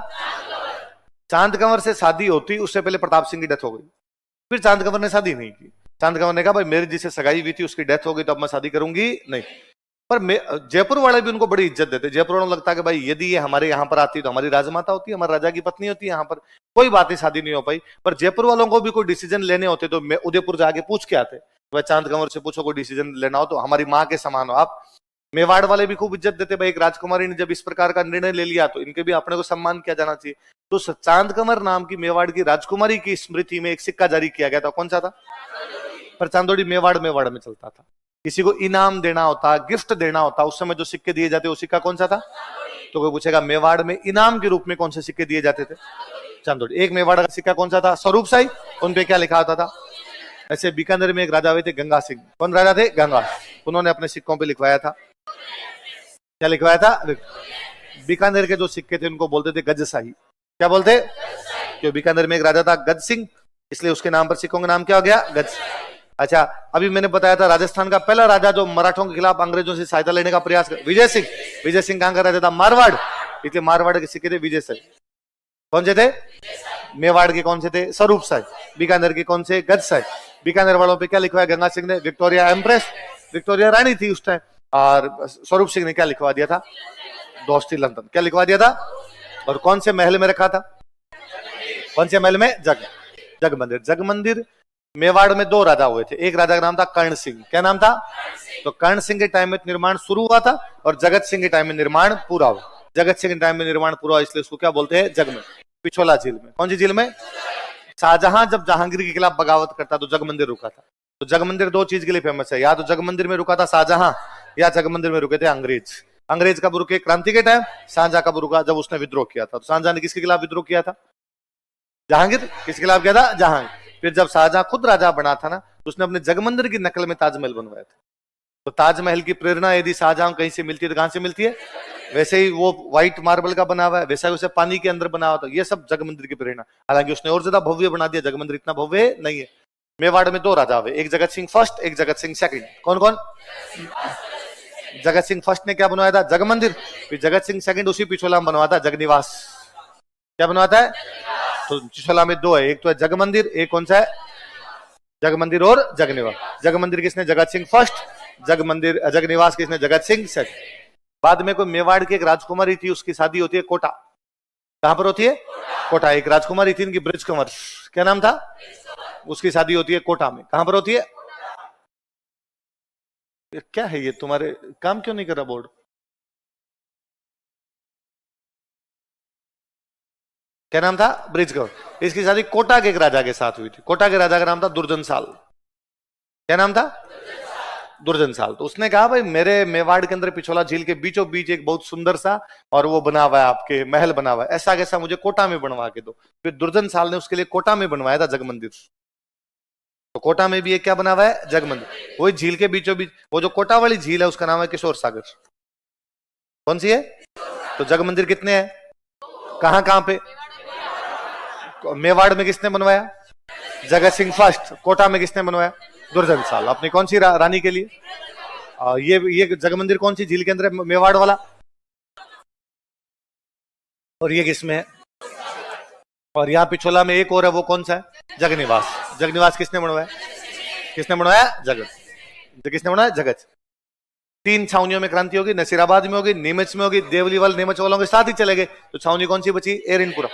चांद कंवर से शादी होती, उससे पहले प्रताप सिंह की डेथ हो गई। फिर चांद कंवर ने शादी नहीं की। चांद कंवर ने कहा भाई मेरी जिससे सगाई हुई थी उसकी डेथ हो गई तो अब मैं शादी करूंगी नहीं। पर जयपुर वाले भी उनको बड़ी इज्जत देते। जयपुर वालों को लगता है कि भाई यदि ये हमारे यहाँ पर आती तो हमारी राजमाता होती, हमारे राजा की पत्नी होती, यहाँ पर कोई बात नहीं, शादी नहीं हो पाई। पर जयपुर वालों को भी कोई डिसीजन लेने होते तो उदयपुर जाके पूछ के आते, भाई चांद कंवर से पूछो कोई डिसीजन लेना हो तो हमारी माँ के समान हो आप। मेवाड़ वाले भी खूब इज्जत देते, भाई एक राजकुमारी ने जब इस प्रकार का निर्णय ले लिया तो इनके भी अपने को सम्मान किया जाना चाहिए। तो चांद कंवर नाम की मेवाड़ की राजकुमारी की स्मृति में एक सिक्का जारी किया गया था। कौन सा था? पर चांदोड़ी मेवाड़ में चलता था। किसी को इनाम देना होता, गिफ्ट देना होता, उस समय जो सिक्के दिए जाते वो सिक्का कौन सा था? तो कोई पूछेगा मेवाड़ में इनाम के रूप में कौन से सिक्के दिए जाते थे? चांदोड़ी। एक मेवाड़ का सिक्का कौन सा था? स्वरूप शाही। उन पे क्या लिखा होता था? ऐसे बीकानेर में एक राजा हुए थे गंगा सिंह। कौन राजा थे? गंगा। उन्होंने अपने सिक्कों पे लिखवाया था, क्या लिखवाया था? बीकानेर के जो सिक्के थे उनको बोलते थे गजशाही। क्या बोलते? क्यों? बीकानेर में एक राजा था गज सिंह, इसलिए उसके नाम पर सिक्कों का नाम क्या हो गया? गज। अच्छा, अभी मैंने बताया था राजस्थान का पहला राजा जो मराठों के खिलाफ अंग्रेजों से सहायता लेने का प्रयास कर, विजय सिंह। विजय सिंह कहां का राजा था? मारवाड़। इसलिए मारवाड़ के सिक्के थे विजय शाही। कौन से थे? मेवाड़ के कौन से थे? स्वरूप शाही। बीकानेर के कौन से? गज शाही। बीकानेर वालों पे क्या लिखवाया गंगा सिंह ने? विक्टोरिया एम्प्रेस, विक्टोरिया रानी थी उस टाइम। और स्वरूप सिंह ने क्या लिखवा दिया था? दोस्ती लंदन। क्या लिखवा दिया था? और कौन से महल में रखा था? कौन से महल में? जगमंदिर। जगमंदिर मेवाड़ में 2 राजा हुए थे। एक राजा का नाम था कर्ण सिंह। क्या नाम था? तो कर्ण सिंह के टाइम में निर्माण शुरू हुआ था और जगत सिंह के टाइम में निर्माण पूरा हुआ। जगत सिंह के टाइम में निर्माण पूरा हुआ, इसलिए उसको क्या बोलते हैं? जगमंदिर। पिछोला झील में। कौन सी झील में? शाहजहां जब जहांगीर के खिलाफ बगावत करता तो जग मंदिर रुका था। तो जग मंदिर दो चीज के लिए फेमस है, या तो जग मंदिर में रुका था शाहजहां, या जग मंदिर में रुके थे अंग्रेज। अंग्रेज कब रुके? क्रांति के टाइम। शाहजहां कब रुका? जब उसने विद्रोह किया था। तो शाहजहां ने किसके खिलाफ विद्रोह किया था? जहांगीर। किसके खिलाफ किया था? जहांगीर। फिर जब शाहजहां खुद राजा बना था ना, तो उसने अपने जग मंदिर की नकल में ताजमहल बनवाया था। तो ताजमहल की प्रेरणा यदि शाहजहां कहीं से मिलती है तो कहां से मिलती है? वैसे ही वो व्हाइट मार्बल का बना हुआ है, वैसा ही उसे पानी के अंदर बना हुआ था। ये सब जग मंदिर की प्रेरणा। हालांकि उसने और ज्यादा भव्य बना दिया, जग मंदिर इतना भव्य नहीं है। मेवाड़ में दो राजा हुए, एक जगत सिंह फर्स्ट, एक जगत सिंह सेकंड। कौन कौन? जगत सिंह फर्स्ट ने क्या बनवाया था? जग मंदिर। फिर जगत सिंह सेकंड उसी पिछोला में बनवाता जगनिवास। क्या बनवाता है? तो पिछोला में दो है, एक तो है जग मंदिर, एक कौन सा है? जग मंदिर और जगनिवास। जग मंदिर किसने? जगत सिंह फर्स्ट। जगनिवास किसने? जगत सिंह सेकंड। बाद में कोई मेवाड़ की एक राजकुमारी थी, उसकी शादी होती है कोटा। कहां पर होती है? कोटा। एक राजकुमारी थी इनकी, ब्रिज कंवर। क्या नाम था? उसकी शादी होती है कोटा में। कहां पर होती है? क्या है ये, तुम्हारे काम क्यों नहीं कर रहा बोर्ड? क्या नाम था? ब्रिज कंवर। इसकी शादी कोटा के एक राजा के साथ हुई थी। कोटा के राजा का नाम था दुर्जनसाल। क्या नाम था? दुर्जनसाल। तो उसने कहा भाई मेरे मेवाड़ के अंदर पिछोला झील के बीचों बीच एक बहुत सुंदर सा और वो बना हुआ है, आपके महल बना हुआ है, ऐसा कैसा मुझे कोटा में बनवा के दो। फिर दुर्जनसाल ने उसके लिए कोटा में बनवाया था जग मंदिर। तो कोटा में भी एक क्या बना हुआ है? जग मंदिर। वही झील के बीचों बीच वो जो कोटा वाली झील है उसका नाम है किशोर सागर। कौन सी है? तो जग मंदिर कितने हैं? कहां कहां पे? मेवाड़ में किसने बनवाया? जगत सिंह फर्स्ट। कोटा में किसने बनवाया? दुर्जनसाल। अपनी कौन सी रानी के लिए? ये जग मंदिर कौन सी झील के अंदर है? मेवाड़ वाला। और ये किसमें है? और यहाँ पिछोला में एक और है, वो कौन सा है? जगनिवास। जगनिवास किसने बनवाया? किसने बनवाया? जगत। किसने बनवाया? जगत। 3 छावनियों में क्रांति होगी, नसीराबाद में होगी, नीमच में होगी, देवली वाले नीमच वालों के साथ ही चले गए। तो छावनी कौन सी बची? एरिनपुरा।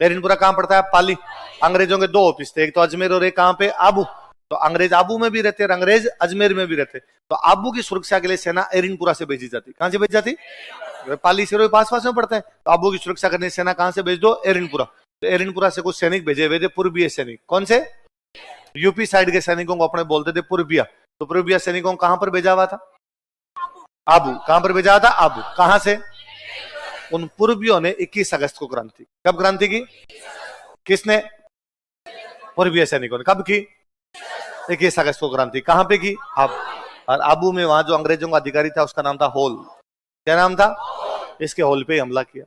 एरिनपुरा कहां पड़ता है? पाली। अंग्रेजों के 2 ऑफिस थे, एक तो अजमेर और एक कहां पे? आबू। तो अंग्रेज आबू में भी रहते और अंग्रेज अजमेर में भी रहते। तो आबू की सुरक्षा के लिए सेना एरिनपुरा से भेजी जाती। कहां से भेजी जाती? पाली से पास पास में पड़ते हैं। तो आबू की सुरक्षा करने सेना कहां से भेज दो? एरिनपुरा। तो एरिनपुरा से कुछ सैनिक भेजे हुए थे, पूर्वीय सैनिक। कौन से? यूपी साइड के सैनिकों को अपने बोलते थे पूर्विया। तो पूर्वीय सैनिकों को कहां पर भेजा हुआ था? आबू। कहां पर भेजा था? आबू। कहां से? उन पूर्वियों ने 21 अगस्त को क्रांति। कब क्रांति की? किसने? पूर्वीय सैनिकों ने। कब की? 21 अगस्त को क्रांति। कहां पे की? आबू। और आबू में वहां जो अंग्रेजों का अधिकारी था उसका नाम था होल। क्या नाम था? इसके होल पे हमला किया,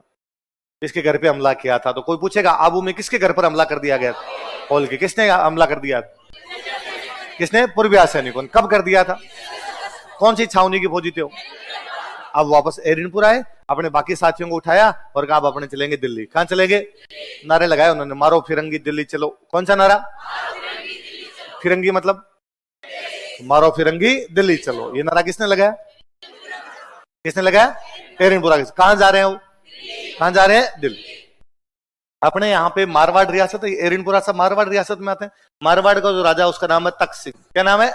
इसके घर पे हमला किया था। तो कोई पूछेगा आबू में किसके घर पर हमला कर दिया गया? होल के। किसने हमला कर दिया? किसने? पूर्वीय सैनिकों ने। कब कर दिया था? कौन सी छावनी की फौजी थे? अब वापस एरिनपुर आए, अपने बाकी साथियों को उठाया और कहा अब अपने चलेंगे दिल्ली। कहां चलेंगे? नारे लगाए उन्होंने, मारो फिरंगी दिल्ली चलो। कौन सा नारा? फिरंगी मतलब मारो फिरंगी दिल्ली चलो। ये नारा किसने लगाया? किसने लगाया? एरिनपुरा। कहां जा रहे हैं वो? कहां जा रहे हैं? दिल्ली। अपने यहाँ पे मारवाड़ रियासत है, एरिनपुरा सब मारवाड़ रियासत में आते हैं। मारवाड़ का जो राजा उसका नाम है तख्त सिंह। क्या नाम है?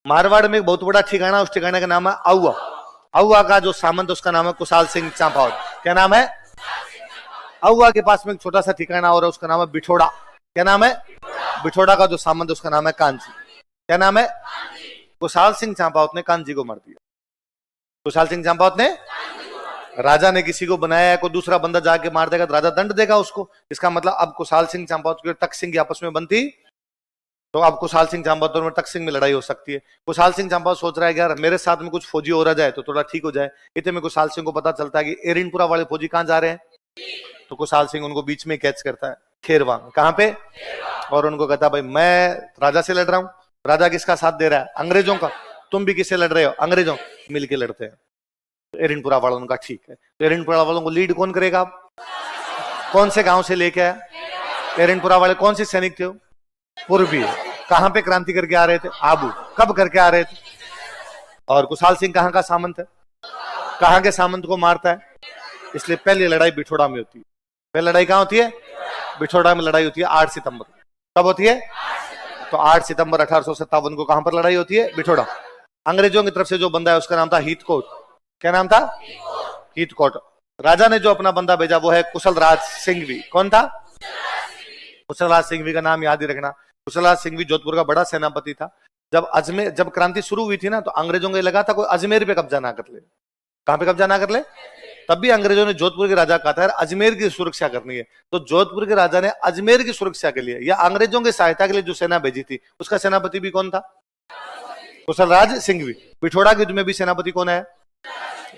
मारवाड़ में एक बहुत बड़ा ठिकाना, उस ठिकाने का नाम है आउआ। आउआ का जो सामंत उसका नाम है कुशाल सिंह चंपावत। क्या नाम है? आउआ के पास में एक छोटा सा ठिकाना और है, उसका नाम है बिठोड़ा। क्या नाम है? बिठोड़ा का जो सामंत उसका नाम है कांची। क्या नाम है? कुशाल सिंह चंपावत ने कांची को मार दिया। कुशाल सिंह चंपावत ने, राजा ने किसी को बनाया है, कोई दूसरा बंदा जाके मार देगा तो राजा दंड देगा उसको। इसका मतलब अब कुशाल सिंह चंपावत की तख्त सिंह की आपस में बनती, तो अब कुशाल सिंह चंपावत और तख्त सिंह में लड़ाई हो सकती है। कुशाल सिंह चंपावत सोच रहा है कि यार मेरे साथ में कुछ फौजी हो रहा जाए तो थोड़ा ठीक हो जाए। इतने में कुशाल सिंह को पता चलता है कि एरिनपुरा वाले फौजी कहां जा रहे हैं। तो कुशाल सिंह उनको बीच में कैच करता है, खेरवांग। कहां पे? और उनको कहता भाई मैं राजा से लड़ रहा हूं। राजा किसका साथ दे रहा है? अंग्रेजों का। तुम भी किससे लड़ रहे हो? अंग्रेजों। मिलके लड़ते हैं। तो एरिनपुरा वालों का ठीक है। तो एरिनपुरा वालों को लीड कौन करेगा? कौन से गांव से लेके आया? एरिनपुरा वाले कौन से सैनिक थे? पूर्वी। कहां पे क्रांति करके आ रहे थे? आबू। कब करके आ रहे थे? और कुशाल सिंह कहां का सामंत है? कहां के सामंत को मारता है? इसलिए पहली लड़ाई बिठोड़ा में होती है। पहली लड़ाई कहां होती है? बिठोड़ा में लड़ाई होती है 8 सितंबर। कब होती है? तो 8 सितंबर 1857 को कहां पर लड़ाई होती है? बिठोड़ा। अंग्रेजों की तरफ से जो बंदा है उसका नाम था हीथकोट। क्या नाम था? हीथकोट। राजा ने जो अपना बंदा भेजा वो है कुशलराज सिंघवी। कौन था? कुशलराज सिंघवी का नाम याद ही रखना। कुशलराज सिंघवी जोधपुर का बड़ा सेनापति था। जब क्रांति शुरू हुई थी ना, तो अंग्रेजों को ये लगा था कोई अजमेर पे कब्जा ना कर ले। कहां पे कब्जा ना कर ले? तब भी अंग्रेजों ने जोधपुर के राजा कहा था अजमेर की सुरक्षा करनी है। तो जोधपुर के राजा ने अजमेर की सुरक्षा के लिए या अंग्रेजों की सहायता के लिए जो सेना भेजी थी, उसका सेनापति भी कौन था? कुशलराज सिंघवी। पिठोड़ा के युद्ध में भी सेनापति कौन है?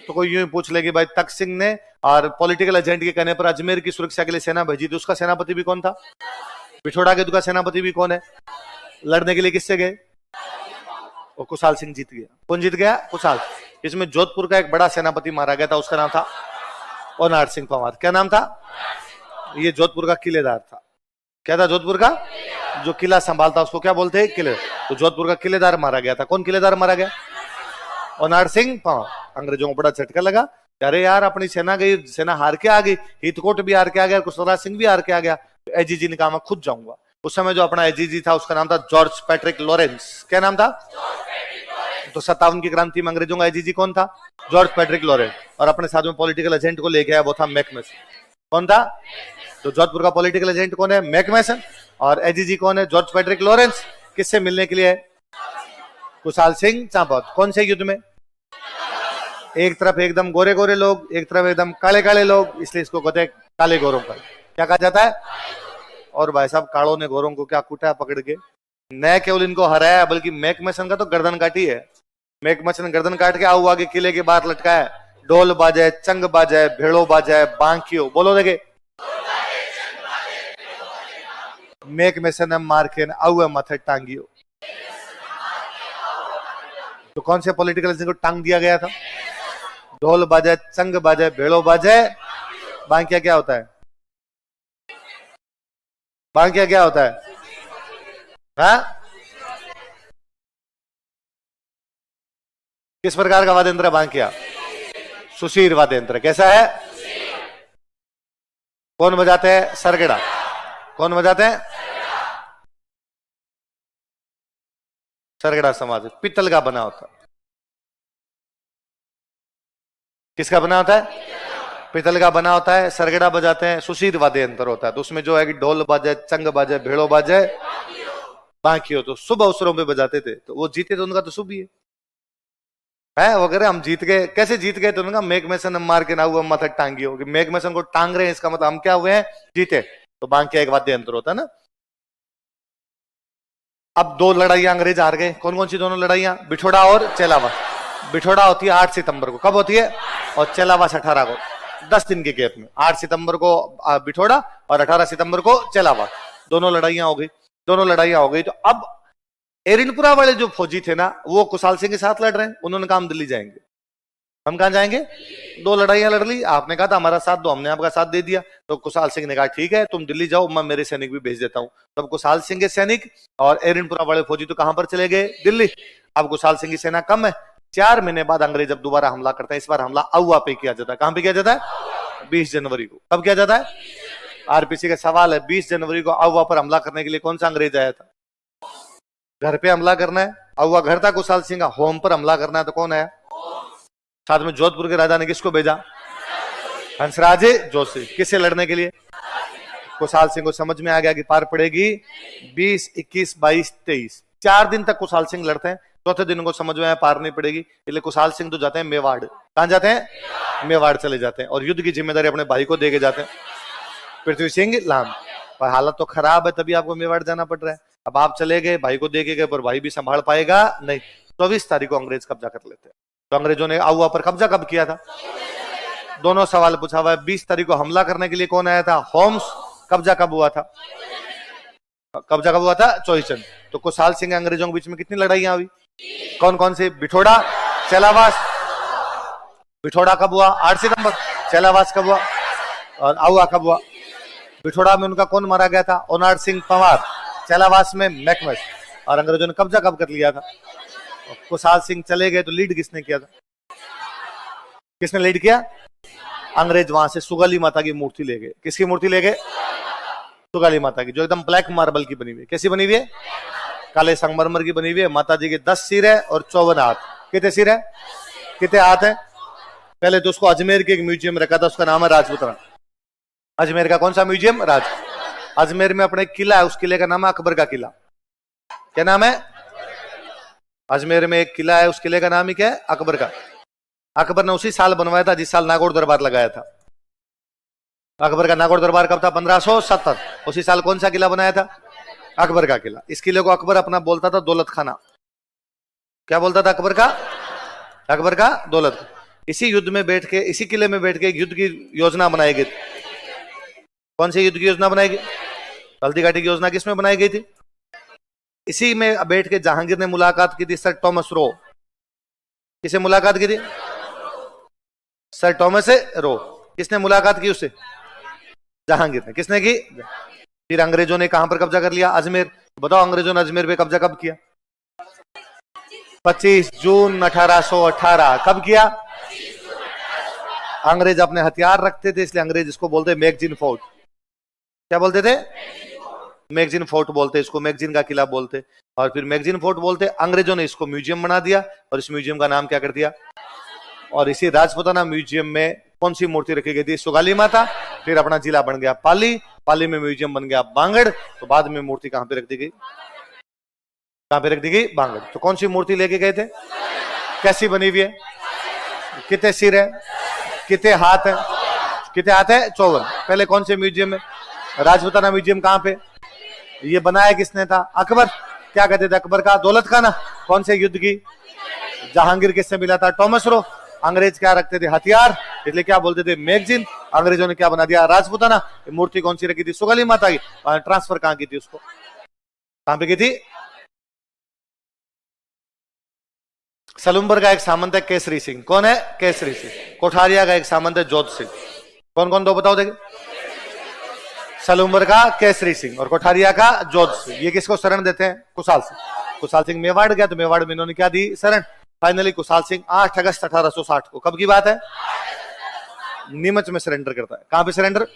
तो कोई यूं पूछ ले कि भाई तख्त सिंह ने और पॉलिटिकल एजेंट के कहने पर अजमेर की सुरक्षा के लिए सेना भेजी थी, उसका सेनापति भी कौन था? पिठोड़ा के युद्ध का सेनापति भी कौन है? लड़ने के लिए किससे गए? और कुशाल सिंह जीत गया। कौन जीत गया? कुशाल। इसमें जोधपुर का एक बड़ा सेनापति मारा गया था, उसका नाम था ओनार सिंह पंवार। क्या नाम था? ये जोधपुर का किलेदार था। क्या था जोधपुर का? जो किला संभालता उसको क्या बोलते हैं? किले। तो जोधपुर का किलेदार मारा गया था। कौन किलेदार मारा गया? ओनार सिंह पंवार। अंग्रेजों को बड़ा झटका लगा, अरे यार अपनी सेना गई, सेना हार के आ गई, हितकोट भी हार के आ गया, कुशलराज सिंह भी हार के आ गया। तो एजीजी ने कहा मैं खुद जाऊंगा। उस समय जो अपना एजीजी था उसका नाम था जॉर्ज पैट्रिक लॉरेंस। क्या नाम था? तो 57 की क्रांति में अंग्रेजों का एजीजी कौन था? George Patrick Lawrence. और अपने साथ में पॉलिटिकल एजेंट को लेके आया, वो था मैकमेसन। कौन था? तो जोधपुर का पॉलिटिकल एजेंट कौन है? मैकमेसन। और एजीजी कौन है? George Patrick Lawrence. किससे मिलने के लिए? कुशाल सिंह चांपत। कौन से युद्ध में? एक तरफ एकदम गोरे गोरे लोग, एक तरफ एकदम काले काले लोग, इसलिए इसको कहते हैं काले गोरों का। क्या कहा जाता है? और भाई साहब कालों ने गोरों को क्या कूटा पकड़ के, न केवल इनको हराया बल्कि मैकमेसन का तो गर्दन काटी है। मैकमेसन गर्दन काट के आओ आगे किले के बाहर लटकाया। ढोल बाजे, चंग बाजे, भेड़ो बाजे, बांकियो। बोलो देखे मैकमेसन मार के आउ माथे टांगियो। तो कौन से पॉलिटिकल एजेंट को टांग दिया गया था? ढोल बाजे, चंग बाजे, भेड़ो बाजे, बांकिया क्या होता है? बांकिया क्या होता है? हाँ? किस प्रकार का वाद्य यंत्र है बांकिया? सुशीर वाद्य यंत्र। कैसा है? कौन बजाते हैं? सरगड़ा। कौन बजाते हैं? सरगड़ा समाज पित्तल का बना होता है। किसका बना होता है? पित्तल का बना होता है। सरगड़ा बजाते हैं, सुशीर वाद्य यंत्र होता है। तो उसमें जो है कि ढोल बाजे, चंग बाजे, भेड़ो बाजे, बांकियो। तो शुभ अवसरों पे बजाते थे। तो वो जीते तो उनका तो शुभ ही है वगैरह। हम जीत गए। कैसे जीत गए? तो उनका मैकमेसन मार के ना हुआ माथा टांगियो। कि मैकमेसन को टांग रहे हैं, इसका मतलब हम क्या हुए हैं? जीते। तो बांकिया एक वाद्य यंत्र होता है ना। अब दो लड़ाइयां अंग्रेज हार गए। कौन कौन सी दोनों लड़ाइयां? बिठोड़ा और चेलावास। बिठोड़ा होती है 8 सितंबर को। कब होती है? और चेलावास 18 को। 10 दिन के गैप में। 8 सितंबर को बिठोड़ा और 18 सितंबर को चेलावास। दोनों लड़ाइयां हो गई। दोनों लड़ाइयां हो गई। तो अब एरिनपुरा वाले जो फौजी थे ना, वो कुशाल सिंह के साथ लड़ रहे हैं। उन्होंने कहा हम दिल्ली जाएंगे। हम कहां जाएंगे? दो लड़ाइयां लड़ ली, आपने कहा था हमारा साथ दो, हमने आपका साथ दे दिया। तो कुशाल सिंह ने कहा ठीक है तुम दिल्ली जाओ, मैं मेरे सैनिक भी भेज देता हूं। तब कुशाल सिंह के सैनिक और एरिनपुरा वाले फौजी तो कहां पर चले गए? दिल्ली। अब कुशाल सिंह की सेना कम है। 4 महीने बाद अंग्रेज जब दोबारा हमला करते हैं, इस बार हमला अहुआ पे किया जाता है। कहां पे किया जाता है? 20 जनवरी को। कब किया जाता है? आरपीसी का सवाल है। 20 जनवरी को अहुआ पर हमला करने के लिए कौन सा अंग्रेज आया था? घर पे हमला करना है, अहुआ घर था कुशाल सिंह का। होम पर हमला करना है तो कौन आया? साथ में जोधपुर के राजा ने किसको भेजा? हंसराज जोशी। किससे लड़ने के लिए? कुशाल सिंह को समझ में आ गया कि पार पड़ेगी 20, 21, 22, 23। 4 दिन तक कुशाल सिंह लड़ते हैं। चौथे दिन को समझ में आया पार नहीं पड़ेगी, इसलिए कुशाल सिंह तो जाते हैं मेवाड़। कहां जाते हैं? मेवाड़ चले जाते हैं। और युद्ध की जिम्मेदारी अपने भाई को देके जाते हैं, पृथ्वी सिंह लाम। पर हालत तो खराब है, तभी आपको मेवाड़ जाना पड़ रहा है। अब आप चले गए, भाई को देके गए, पर भाई भी संभाल पाएगा नहीं। 24 तारीख को अंग्रेज कब्जा कर लेते हैं। तो अंग्रेजों ने अहुआ पर कब्जा कब किया था? दोनों सवाल पूछा हुआ है। 20 तारीख को हमला करने के लिए कौन आया था? होम्स। कब्जा कब हुआ था? कब्जा कब हुआ था? 24 जनवरी। तो कुशाल सिंह अंग्रेजों के बीच में कितनी लड़ाइयां हुई? कौन कौन से? बिठोड़ा, चेलावास। बिठोड़ा कब हुआ? 8 सितंबर। चेलावास कब हुआ? और अहुआ कब हुआ? बिठोड़ा में उनका कौन मारा गया था? ओनार सिंह पंवार। चेलावास में मैकमेसन। और अंग्रेजों ने कब्जा कब कर लिया था? कुशाल सिंह चले गए तो लीड किसने किया था? किसने लीड किया? अंग्रेज वहां से सुगाली माता की मूर्ति ले गए। किसकी मूर्ति ले गए? सुगाली माता की, जो एकदम ब्लैक मार्बल की बनी हुई है। कैसी बनी हुई है? काले संगमरमर की बनी हुई है। माता जी के 10 सिर है और 54 हाथ। कितने सिर है? कितने हाथ है? पहले तो उसको अजमेर के एक म्यूजियम रखा था, उसका नाम है राजपुताना। अजमेर का कौन सा म्यूजियम? अजमेर में अपने किला है, उस किले का नाम है अकबर का किला। क्या नाम है? अजमेर में एक किला है, उस किले का नाम ही क्या है? अकबर का। अकबर ने उसी साल बनवाया था जिस साल नागौर दरबार लगाया था। अकबर का नागौर दरबार कब था? 1570। उसी साल कौन सा किला बनाया था? अकबर का किला। इस किले को अकबर अपना बोलता था दौलत खाना। क्या बोलता था अकबर का? अकबर का दौलत। इसी युद्ध में बैठ के, इसी किले में बैठ के एक युद्ध की योजना बनाई गई थी। कौन सी युद्ध की योजना बनाई गई? हल्दी घाटी की योजना किसमें बनाई गई थी? इसी में बैठ के जहांगीर ने मुलाकात की थी सर टॉमस रो। किसे मुलाकात की थी? Sir Thomas Roe. किसने मुलाकात की उससे? जहांगीर ने। किसने की? फिर अंग्रेजों ने कहां पर कब्जा कर लिया? अजमेर। बताओ अंग्रेजों ने अजमेर पे कब्जा कब किया? 25 जून 1818। कब किया? अंग्रेज अपने हथियार रखते थे, इसलिए अंग्रेज इसको बोलते मैगजीन फोर्ट। क्या बोलते थे? मैगजीन फोर्ट बोलते, इसको मैगजीन का किला बोलते। और फिर मैगजीन फोर्ट बोलते, अंग्रेजों ने इसको म्यूजियम बना दिया और इस म्यूजियम का नाम क्या कर दिया? और इसी राजपुताना म्यूजियम में कौन सी मूर्ति रखी गई थी? सुगाली माता। फिर अपना जिला बन गया पाली, पाली में म्यूजियम बन गया बांगड़। तो बाद में मूर्ति कहां पे रख दी गई? कहां पे रख दी गई? बांगड़। तो कौन सी मूर्ति लेके गए थे? कैसी बनी हुई है? कितने सिर है? कितने हाथ है? कितने हाथ है? 54। पहले कौन से म्यूजियम में? राजपुताना म्यूजियम। कहां पे ये बनाया? किसने था? अकबर। क्या कहते थे अकबर का? दौलत खाना। कौन से युद्ध की? जहांगीर। किससे मिला था? Thomas Roe. अंग्रेज क्या रखते थे? हथियार, इसलिए क्या बोलते थे? मैगजीन। अंग्रेजों ने क्या बना दिया? राजपुताना। मूर्ति कौन सी रखी थी? सुगाली माता की। ट्रांसफर कहां की थी उसको? कहां पे की थी? सलूम्बर का एक सामंत है केसरी सिंह। कौन है? केसरी सिंह। कोठारिया का एक सामंत है जोध सिंह। कौन कौन? दो बताओ देखे। सलूम्बर का केसरी सिंह और कोठारिया का जोध सिंह। ये किसको शरण देते हैं? कुशाल सिंह। कुशाल सिंह मेवाड़ गया तो मेवाड़ में इन्होंने क्या दी? शरण। फाइनली कुशाल सिंह 8 अगस्त 1860 को, कब की बात है? नीमच में सरेंडर करता है। कहां पे सरेंडर?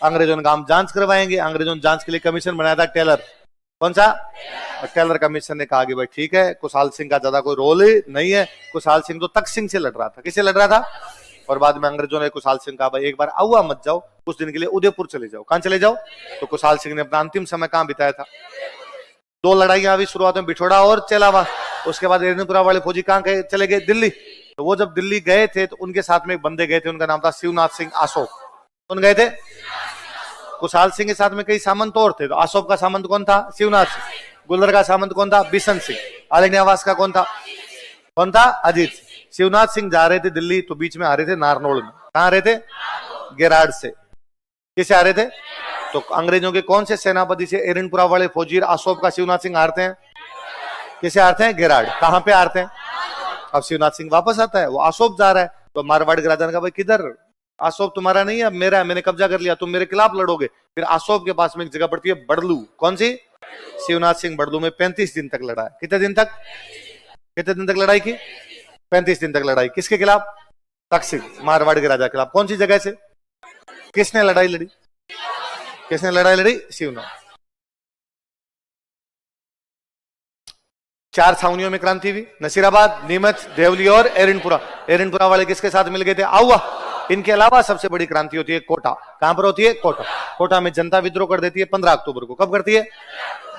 अंग्रेजों ने काम जांच करवाएंगे। अंग्रेजों ने जांच के लिए कमीशन बनाया था टेलर। कौन सा? टेलर कमीशन ने कहा कि भाई ठीक है, कुशाल सिंह का ज्यादा कोई रोल ही नहीं है। कुशाल सिंह तो तख्त सिंह से लड़ रहा था। किससे लड़ रहा था? और बाद में अंग्रेजों ने कुशाल सिंह कहा भाई एक बार आउआ मत जाओ, कुछ दिन के लिए उदयपुर चले जाओ। कहां चले जाओ? तो कुशाल सिंह ने अपना अंतिम समय कहां बिताया था? 2 लड़ाइयां हुई शुरुआत में, बिछोड़ा और चेलावा। उसके बाद एरनपुरा वाले फौजी कहां चले गए? दिल्ली। तो वो जब दिल्ली गए थे तो उनके साथ में एक बंदे गए थे, उनका नाम था शिवनाथ सिंह आसोप। कौन गए थे? कुशाल सिंह के साथ में कई सामंत और थे। तो आसोप का सामंत कौन था? शिवनाथ सिंह। गुलर का सामंत कौन था? बिशन सिंह। आलिन्यावास का कौन था? कौन था? अजीत सिंह। शिवनाथ सिंह जा रहे थे दिल्ली, तो बीच में आ रहे थे नारनौल में। कहां आ रहे थे? गेराड से। किसे आ रहे थे? तो अंग्रेजों के कौन से सेनापति से एरनपुरा वाले फौजी आसोप का शिवनाथ सिंह हारते हैं? किसे हारते हैं? गेराड। कहां पे हारते हैं? अब शिवनाथ सिंह वापस आता है, वो आसोप जा रहा है। तो मारवाड़ के राजा ने कहा भाई किधर? आसोप तुम्हारा नहीं है, मेरा है, मैंने कब्जा कर लिया, तुम मेरे खिलाफ लड़ोगे। फिर आसोप के पास में एक जगह पड़ती है बड़लू। कौन सी? शिवनाथ सिंह बड़लू में 35 दिन तक लड़ा है। कितने दिन तक? कितने दिन तक लड़ाई की? 35 दिन तक लड़ाई। किसके खिलाफ? तख्त सिंह, मारवाड़ के राजा के खिलाफ। कौन सी जगह से? किसने लड़ाई लड़ी? किसने लड़ाई लड़ी? शिवनाथ। 4 छावनियों में क्रांति हुई, नसीराबाद, नीमच, देवली और एरनपुरा। एरनपुरा वाले किसके साथ मिल गए थे? आउआ। इनके अलावा सबसे बड़ी क्रांति होती है कोटा। कहां पर होती है? कोटा। कोटा में जनता विद्रोह कर देती है 15 अक्टूबर को। कब करती है?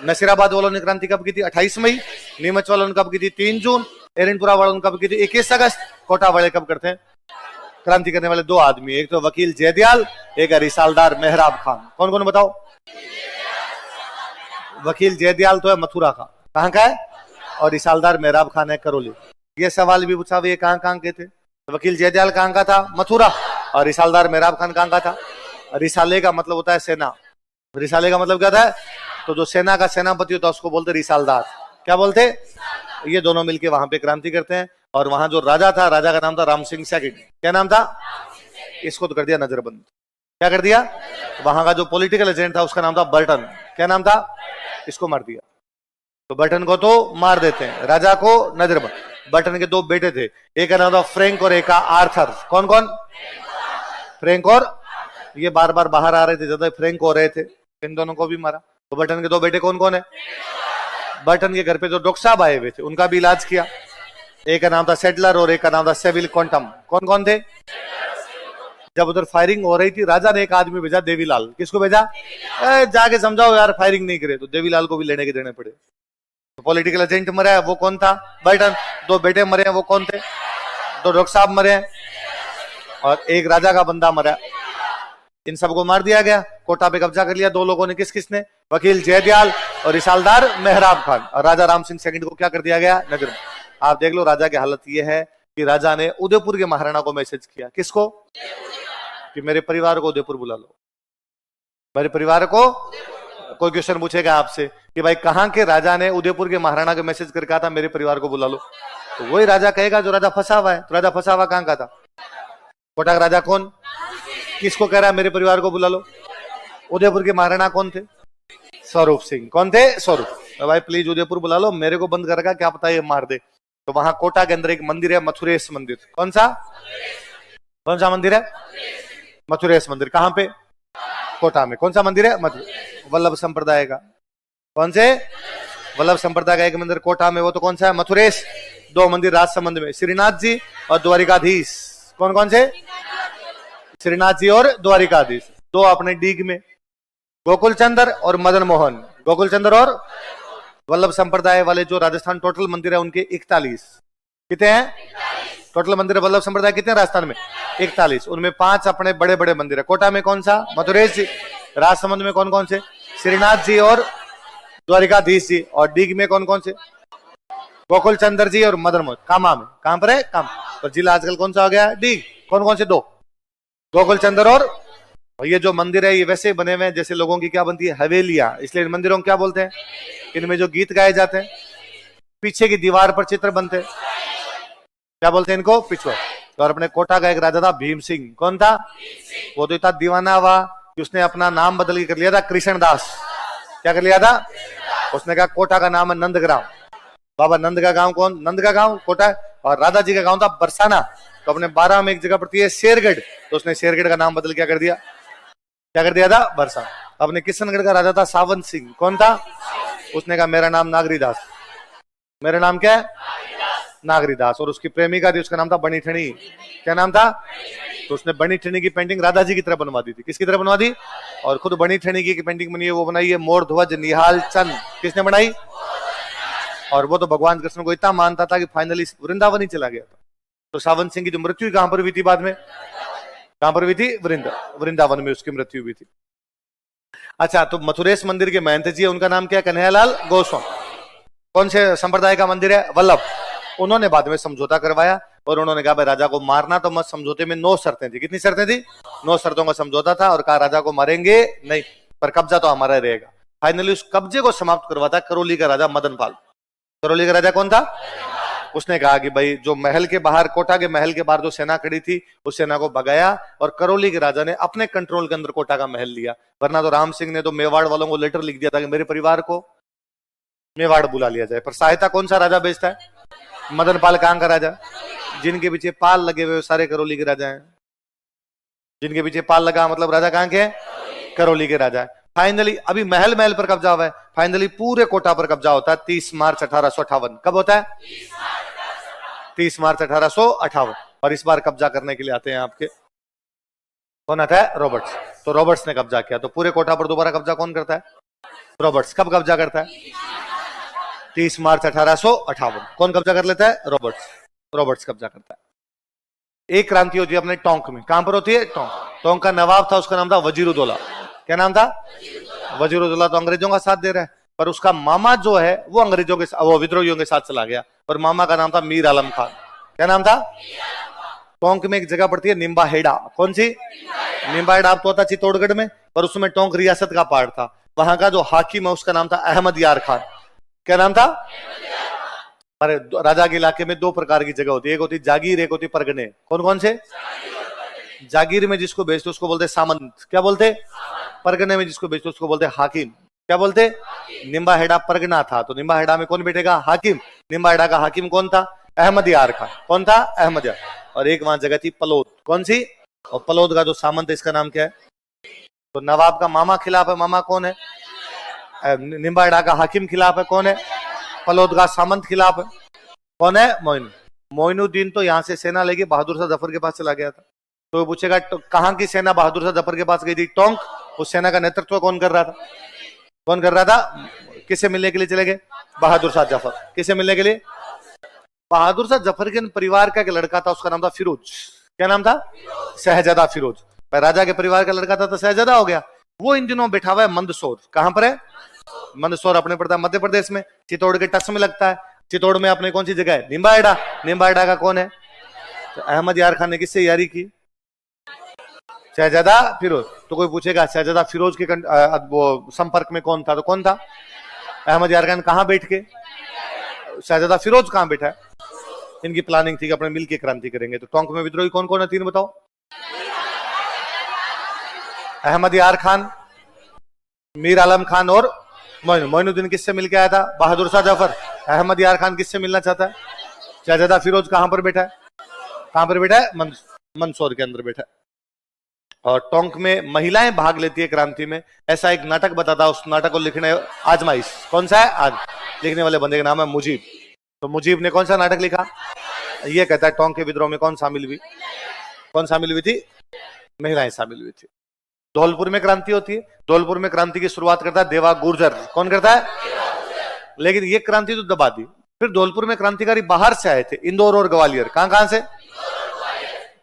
नसीराबाद वालों ने क्रांति कब की थी? 28 मई। नीमच वालों ने कब की थी? 3 जून। एरनपुरा वालों ने कब की थी? 21 अगस्त। कोटा वाले कब करते हैं? क्रांति करने वाले 2 आदमी, एक तो वकील जयदयाल, एक रिसालदार मेहराब खान। कौन कौन बताओ? वकील जयदयाल तो है मथुरा का। कहां का है? और रिसालदार मेहराब खान है करौली। ये सवाल भी पूछा हुआ, ये कहां के थे? वकील जयदयाल कहां का था? मथुरा। और रिसालदार मेहराब खान कहां का था? रिसाले का मतलब होता है सेना। रिसाले का मतलब क्या था? तो जो सेना का सेनापति होता है उसको बोलते रिसालदार। क्या बोलते? ये दोनों मिलके वहां पे क्रांति करते हैं। और वहां जो राजा था, राजा का नाम था राम सिंह सेकंड। क्या नाम था? इसको तो कर दिया नजरबंद। क्या कर दिया? वहां का जो पॉलिटिकल एजेंट था उसका नाम था बर्टन। क्या नाम था? इसको मार दिया। तो बर्टन को तो मार देते हैं, राजा को नजरबंद। बर्टन के 2 बेटे थे, एक का नाम था फ्रैंक और एक का आर्थर। कौन कौन? फ्रैंक और, ये बार बार बाहर आ रहे थे, ज्यादा फ्रैंक हो रहे थे, इन दोनों को भी मारा। तो बर्टन के 2 बेटे कौन कौन है? बर्टन के घर पे जो डॉक्टर साहब आए हुए थे उनका भी इलाज किया। एक का नाम था सेटलर और एक का नाम था सेविल क्वांटम। कौन कौन थे? जब उधर फायरिंग हो रही थी, राजा ने एक आदमी भेजा, देवीलाल। किसको भेजा? जाके समझाओ यार, फायरिंग नहीं करे। तो देवीलाल को भी लेने के देने पड़े। तो पॉलिटिकल एजेंट मरा है, वो कौन था? बर्टन। दो बेटे मरे हैं, वो कौन थे? दो डॉक्टर साहब मरे हैं और एक राजा का बंदा मरा। इन सबको मार दिया गया, कोटा पे कब्जा कर लिया दो लोगों ने। किस किसने? वकील जयदयाल और रिसालदार मेहराब खान। और राजा राम सिंह सेकंड को क्या कर दिया गया? नगर में। आप देख लो राजा की हालत यह है कि राजा ने उदयपुर के महाराणा को मैसेज किया। किसको? कि मेरे परिवार को उदयपुर बुला लो, मेरे परिवार को। कोई क्वेश्चन पूछेगा आपसे कि भाई कहां के राजा ने उदयपुर के महाराणा को मैसेज करके कहा था मेरे परिवार को बुला लो? तो वही राजा कहेगा जो राजा फंसा हुआ है। तो राजा फंसा हुआ कहां का था? कोटा का राजा कौन? किसको कह रहा है मेरे परिवार को बुला लो? उदयपुर के महाराणा कौन थे? स्वरूप सिंह। कौन थे? स्वरूप। तो भाई प्लीज उदयपुर बुला लो, मेरे को बंद करेगा, क्या पता ये मार दे। तो वहां कोटा के अंदर एक मंदिर है, मथुरेश मंदिर। कौन सा? कौन सा मंदिर है? मथुरेश मंदिर। कहां पे? कोटा में। कौन सा मंदिर है? वल्लभ संप्रदाय का। कौन से? वल्लभ संप्रदाय का एक मंदिर कोटा में, वो तो कौन सा है? मथुरेश। दो मंदिर राजसमंद में, श्रीनाथ जी और द्वारिकाधीश। कौन कौन से? श्रीनाथ जी और द्वारिकाधीश। दो अपने डीग में, गोकुल चंद्र और मदन मोहन। गोकुल चंद्र और वल्लभ संप्रदाय वाले जो राजस्थान टोटल मंदिर है उनके 41। कितने हैं टोटल मंदिर वल्लभ संप्रदाय? कितने राजस्थान में? 41। उनमें 5 अपने बड़े बड़े मंदिर है। कोटा में कौन सा? मथुरेश जी। राजसमंद में कौन कौन से? श्रीनाथ जी और द्वारिकाधीश जी। और डीग में कौन कौन से? गोकुल चंद्र जी और मदन मोहन। कामा में। कहां पर है? काम। तो जिला आजकल कौन सा हो गया? डीग। कौन कौन से? 2, गोकुल चंद्र और ये जो मंदिर है ये वैसे बने हुए हैं जैसे लोगों की क्या बनती है? हवेलियां। इसलिए इन मंदिरों को क्या बोलते हैं? इनमें जो गीत गाए जाते हैं, पीछे की दीवार पर चित्र बनते हैं, क्या बोलते हैं इनको? पिछुआ। और अपने कोटा का एक राजा था भीम सिंह। कौन था? वो तो इतना दीवाना हुआ कि उसने अपना नाम बदल के कर लिया था कृष्णदास। क्या कर लिया था? उसने कहा कोटा का नाम है नंदग्राम। बाबा नंद का गांव कौन? नंद का गांव कोटा। और राधा जी का गांव था बरसाना। तो अपने 12 में एक जगह पड़ती है शेरगढ़, तो उसने शेरगढ़ का नाम बदल क्या कर दिया? क्या कर दिया था? बरसा। अपने किशनगढ़ का राजा था सावंत सिंह। कौन था? उसने कहा मेरा नाम नागरीदास। मेरा नाम क्या है? नागरीदास। और उसकी प्रेमिका थी, उसका नाम था बनी ठणी। क्या नाम था? तो उसने बनी ठणी की पेंटिंग राधा जी की तरह बनवा दी थी। किसकी तरह बनवा दी? और खुद बनी ठणी की पेंटिंग बनी है, वो बनाई है मोर ध्वज निहाल चंद। किसने बनाई? और वो तो भगवान कृष्ण को इतना मानता था कि फाइनली वृंदावन ही चला गया था। तो सावंत सिंह की जो मृत्यु कहां पर हुई थी बाद में? कहां पर हुई थी? वृंदावन में उसकी मृत्यु हुई थी। अच्छा, तो मथुरेश मंदिर के महंत जी है, उनका नाम क्या है? कन्हैयालाल गोस्वामी। कौन से संप्रदाय का मंदिर है? वल्लभ। उन्होंने बाद में समझौता करवाया और उन्होंने कहा भाई राजा को मारना तो मत। समझौते में 9 शर्तें थी। कितनी शर्तें थी? 9 शर्तों का समझौता था। और कहा राजा को मारेंगे नहीं, पर कब्जा तो हमारा रहेगा। फाइनली उस कब्जे को समाप्त करवाता करौली का राजा मदनपाल। करौली का राजा कौन था? उसने कहा कि भाई जो महल के बाहर, कोटा के महल के बाहर जो सेना खड़ी थी, उस सेना को भगाया और करौली के राजा ने अपने कंट्रोल के अंदर कोटा का महल लिया। वरना तो राम सिंह ने तो मेवाड़ वालों को लेटर लिख दिया था कि मेरे परिवार को मेवाड़ बुला लिया जाए। पर सहायता कौन सा राजा भेजता है? मदनपाल। कहां का राजा? जिनके पीछे पाल लगे हुए सारे करौली के राजा हैं। जिनके पीछे पाल लगा मतलब राजा कहां के हैं? करौली के राजा है। फाइनली अभी महल पर कब्जा हुआ है, फाइनली पूरे कोटा पर कब्जा होता है 30 मार्च 1858। कब होता है? 30 मार्च 1858। और इस बार कब्जा करने के लिए आते हैं आपके, कौन आता है? रॉबर्ट्स। तो रॉबर्ट्स ने कब्जा किया। तो पूरे कोटा पर दोबारा कब्जा कौन करता है? रॉबर्ट्स। कब कब्जा करता है? 30 मार्च 1858। कौन कब्जा कर लेता है? रॉबर्ट्स। रॉबर्ट्स कब्जा करता है। एक क्रांति होती है अपने टोंक में। कहां पर होती है? टोंक। टोंक का नवाब था, उसका नाम था वजीरुद्दौला। क्या नाम था? वजीरुद्दौला। तो अंग्रेजों का साथ दे रहा है, पर उसका मामा जो है वो अंग्रेजों के, वो विद्रोहियों के साथ चला गया। और मामा का नाम था मीर आलम खान। क्या नाम था? टोंक में एक जगह पड़ती है निम्बाहेड़ा। कौन सी? निम्बाहेड़ा तो होता चित्तौड़गढ़ में, पर उसमें टोंक रियासत का पार्ट था। वहां का जो हाकिम है उसका नाम था अहमद यार खान। क्या नाम था? पर राजा के इलाके में 2 प्रकार की जगह होती है, एक होती जागीर, एक होती परगने। कौन कौन से? जागीर में जिसको बेचते उसको बोलते सामंत। क्या बोलते? परगने में जिसको बेचते उसको बोलते हाकिम। क्या बोलते? निम्बाहेड़ा परगना था, तो निम्बाहेड़ा में कौन बैठेगा? हाकिम। निम्बाहेड़ा का हाकिम कौन था? अहमद यार खान। कौन था? अहमद यार। और एक वहां जगह थी पलोद। कौन सी? और पलोद का जो सामंत है इसका नाम क्या है? तो नवाब का मामा खिलाफ है, मामा कौन है? निम्बाहेड़ा का हाकिम खिलाफ है, कौन है? पलोद का सामंत खिलाफ है, कौन है? मोइन। मोइनुद्दीन तो यहां से सेना लेके बहादुर शाह जफर के पास चला गया था। तो पूछेगा तो कहां की सेना बहादुर शाह जफर के पास गई थी? टोंक। उस सेना का नेतृत्व कौन कर रहा था? कौन कर रहा था? किसे मिलने के लिए चले गए? बहादुर शाह जफर। किसे मिलने के लिए? बहादुर शाह जफर के परिवार का एक लड़का था, उसका नाम था फिरोज। क्या नाम था? शहजादा फिरोज। राजा के परिवार का लड़का था तो शहजादा हो गया। वो इन दिनों बैठा हुआ है मंदसौर। कहां पर है? मंदसौर अपने पड़ता है मध्य प्रदेश में, चित्तौड़ के टच में लगता है। चित्तौड़ में अपने कौन सी जगह है? निम्बाहेड़ा। निम्बाहेड़ा का कौन है? तो अहमद यार खान ने किससे यारी की? शहजादा फिरोज। तो कोई पूछेगा शहजादा फिरोज के वो संपर्क में कौन था? तो कौन था? अहमद यार खान। कहां बैठ के? शहजादा फिरोज कहां बैठा है? इनकी प्लानिंग थी कि अपने मिलकर क्रांति करेंगे। तो टोंक में विद्रोही कौन कौन है? 3 बताओ। अहमद यार खान, मीर आलम खान और मोइनुद्दीन। किससे मिलकर आया था? बहादुर शाह जफर। अहमद यार खान किससे मिलना चाहता है? शहजादा फिरोज। कहां पर बैठा है? कहां पर बैठा है? मंदसौर के अंदर बैठा है। और टोंक में महिलाएं भाग लेती है क्रांति में। ऐसा एक नाटक बताता है, उस नाटक को लिखने आजमाइश। कौन सा है? आज। लिखने वाले बंदे का नाम है मुजीब। तो मुजीब ने कौन सा नाटक लिखा? ये कहता है टोंक के विद्रोह में कौन शामिल हुई? कौन शामिल हुई थी? महिलाएं शामिल हुई थी। धौलपुर में क्रांति होती है। धौलपुर में क्रांति की शुरुआत करता है देवा गुर्जर। कौन करता है? लेकिन ये क्रांति तो दबा दी। फिर धौलपुर में क्रांतिकारी बाहर से आए थे, इंदौर और ग्वालियर। कहां कहां से?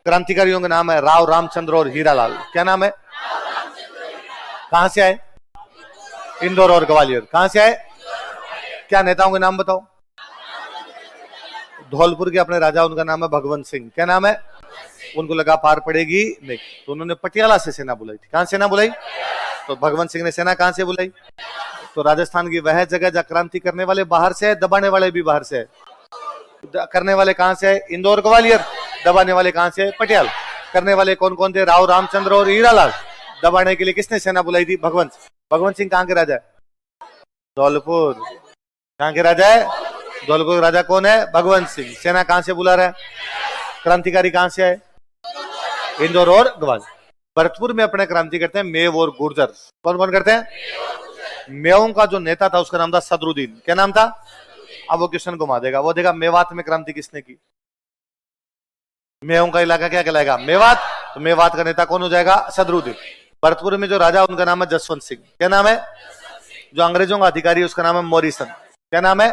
क्रांतिकारियों का नाम है राव रामचंद्र और हीरालाल। क्या नाम है? कहां से आए? इंदौर और ग्वालियर। कहां से आए? क्या नेताओं के नाम बताओ? धौलपुर के अपने राजा, उनका नाम है भगवंत सिंह। क्या नाम है? उनको लगा पार पड़ेगी नहीं, तो उन्होंने पटियाला से सेना बुलाई थी। कहां सेना बुलाई? तो भगवंत सिंह ने सेना कहां से बुलाई? तो राजस्थान की वह जगह जहां क्रांति करने वाले बाहर से है, दबाने वाले भी बाहर से है। करने वाले कहां से है? इंदौर ग्वालियर। दबाने वाले कहां से है? पटियाला। करने वाले कौन कौन थे? राव रामचंद्र और हीरालाल। दबाने के लिए किसने सेना बुलाई थी? भगवंत। भगवंत सिंह कहां के राजा है? धौलपुर। कहां के राजा है? धौलपुर राजा कौन है? भगवंत सिंह। सेना कहां से बुला रहा है? क्रांतिकारी कहां से आए? इंदौर और ग्वालियर। भरतपुर में अपने क्रांति करते हैं मेव और गुर्जर। कौन कौन करते हैं? मेवों का जो नेता था उसका नाम था सदरुद्दीन। क्या नाम था? अब वो क्वेश्चन घुमा देगा, वो देगा मेवात में क्रांति किसने की? मेवों का इलाका क्या कहलाएगा? मेवात। तो मेवात का नेता कौन हो जाएगा? सदरुद्दीन। भरतपुर में जो राजा उनका नाम है जसवंत सिंह। क्या नाम है? जो अंग्रेजों का अधिकारी है उसका नाम है मॉरिसन। क्या नाम है?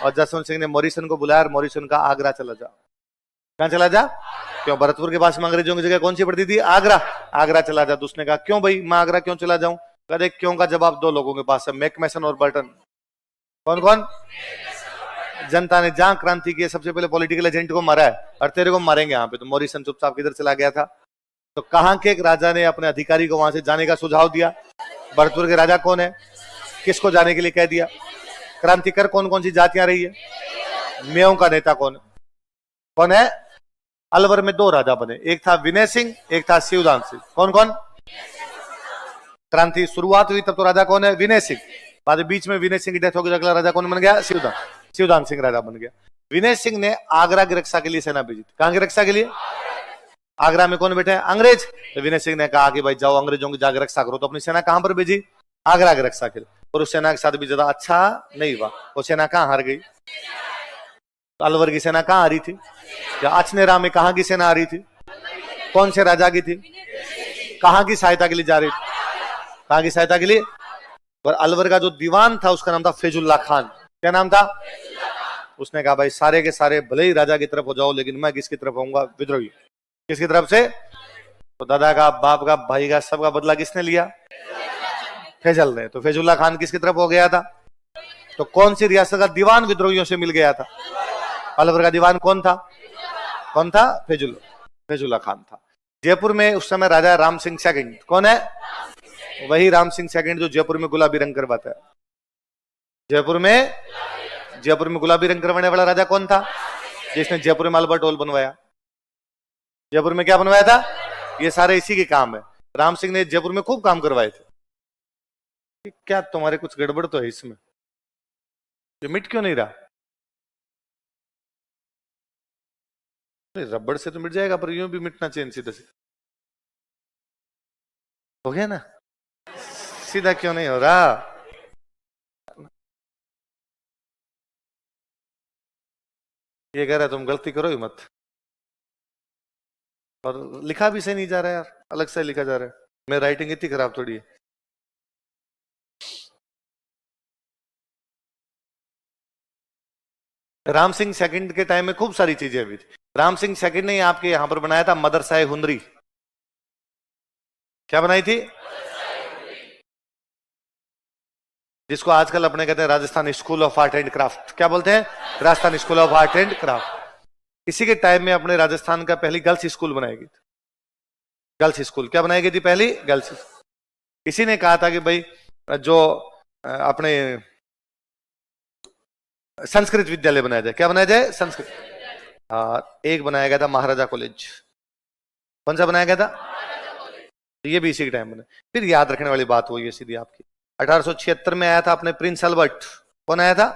और जसवंत सिंह ने मॉरिसन को बुलाया और मॉरिसन का आगरा चला जा। कहां चला जा? क्यों? भरतपुर के पास में अंग्रेजों की जगह कौन सी पड़ती थी? आगरा। आगरा चला जा। तो उसने कहा क्यों भाई मैं आगरा क्यों चला जाऊं? कहते क्यों का जवाब 2 लोगों के पास है, मैकमेसन और बर्टन। कौन कौन? जनता ने जहां क्रांति की सबसे पहले पॉलिटिकल एजेंट को मारा है और तेरे को मारेंगे यहाँ पे। तो मॉरिसन चुपचाप किधर चला गया था? तो कहां के एक राजा ने अपने अधिकारी को वहां से जाने का सुझाव दिया? भरतपुर के राजा कौन है? किसको जाने के लिए कह दिया? क्रांति कर कौन कौन सी जातियां रही है? मेयों का नेता कौन है? कौन है? अलवर में 2 राजा बने, एक था विनय सिंह, एक था शिवदान सिंह। कौन कौन? क्रांति शुरुआत हुई तब तो राजा कौन है? विनय सिंह। बाद बीच में विनय सिंह की डेथ हो गई, अगला राजा कौन बन गया? शिवदान। शिवदान सिंह राजा बन गया। विनय सिंह ने आगरा की रक्षा के लिए सेना भेजी थी। कहां की रक्षा के लिए? आगरा में कौन बैठे हैं? अंग्रेज। तो विनय सिंह ने कहा कि भाई जाओ अंग्रेजों की जाकर रक्षा करो। तो अपनी सेना कहां पर भेजी? आगरा की रक्षा के लिए। और उस सेना के साथ भी ज्यादा अच्छा नहीं हुआ। वो सेना कहां हार गई? तो अलवर की सेना कहां आ रही थी? या अचनेरा में कहां की सेना आ रही थी? कौन से राजा की थी? कहां की सहायता के लिए जा रही थी? कहां की सहायता के लिए? और अलवर का जो दीवान था उसका नाम था फैजुल्ला खान। क्या नाम था? उसने कहा भाई सारे के सारे भले ही राजा की तरफ हो जाओ, लेकिन मैं किसकी तरफ आऊंगा? विद्रोही। किसकी तरफ से? तो दादा का, बाप का, भाई का, सबका बदला किसने लिया? फैजल ने। तो फैजुल्ला खान किसकी तरफ हो गया था? तो कौन सी रियासत का दीवान विद्रोहियों से मिल गया था? अलवर का दीवान कौन था? कौन था? फैजुल्ला खान था। जयपुर में उस समय राजा राम सिंह सेकंड। कौन है? वही राम सिंह सेकंड जो जयपुर में गुलाबी रंग करवाता है। जयपुर में गुलाबी रंग करवाने वाला राजा कौन था? जिसने जयपुर में अल्बर्ट हॉल बनवाया। जयपुर में क्या बनवाया था? ये सारे इसी के काम है। राम सिंह ने जयपुर में खूब काम करवाए थे। क्या तुम्हारे कुछ गड़बड़ तो है इसमें? ये मिट क्यों नहीं रहा? रबड़ से तो मिट जाएगा, पर यूं भी मिटना चाहिए सीधे से। हो गया ना? सीधा क्यों नहीं हो रहा? ये कह रहा है तुम गलती करो ही मत, और लिखा भी सही नहीं जा रहा है यार, अलग से लिखा जा रहा है। मेरी राइटिंग इतनी खराब थोड़ी है। राम सिंह सेकंड के टाइम में खूब सारी चीजें हुई थी। राम सिंह सेकंड ने आपके यहां पर बनाया था मदरसा हुनरी। क्या बनाई थी? जिसको आजकल अपने कहते हैं Rajasthan school of art and craft. क्या बोलते हैं? Rajasthan school of art and craft. इसी के टाइम में अपने राजस्थान का पहली गर्ल्स स्कूल बनाई गई थी। गर्ल्स स्कूल क्या बनाई गई थी? पहली गर्ल्स। इसी ने कहा था कि भाई जो अपने संस्कृत विद्यालय बनाया जाए। क्या बनाया जाए? संस्कृत। एक बनाया गया था महाराजा कॉलेज। कौन सा बनाया गया था? ये भी इसी के टाइम बना। फिर याद रखने वाली बात हुई है सीधी आपकी, 1876 में आया था अपने प्रिंस अल्बर्ट। कौन आया था?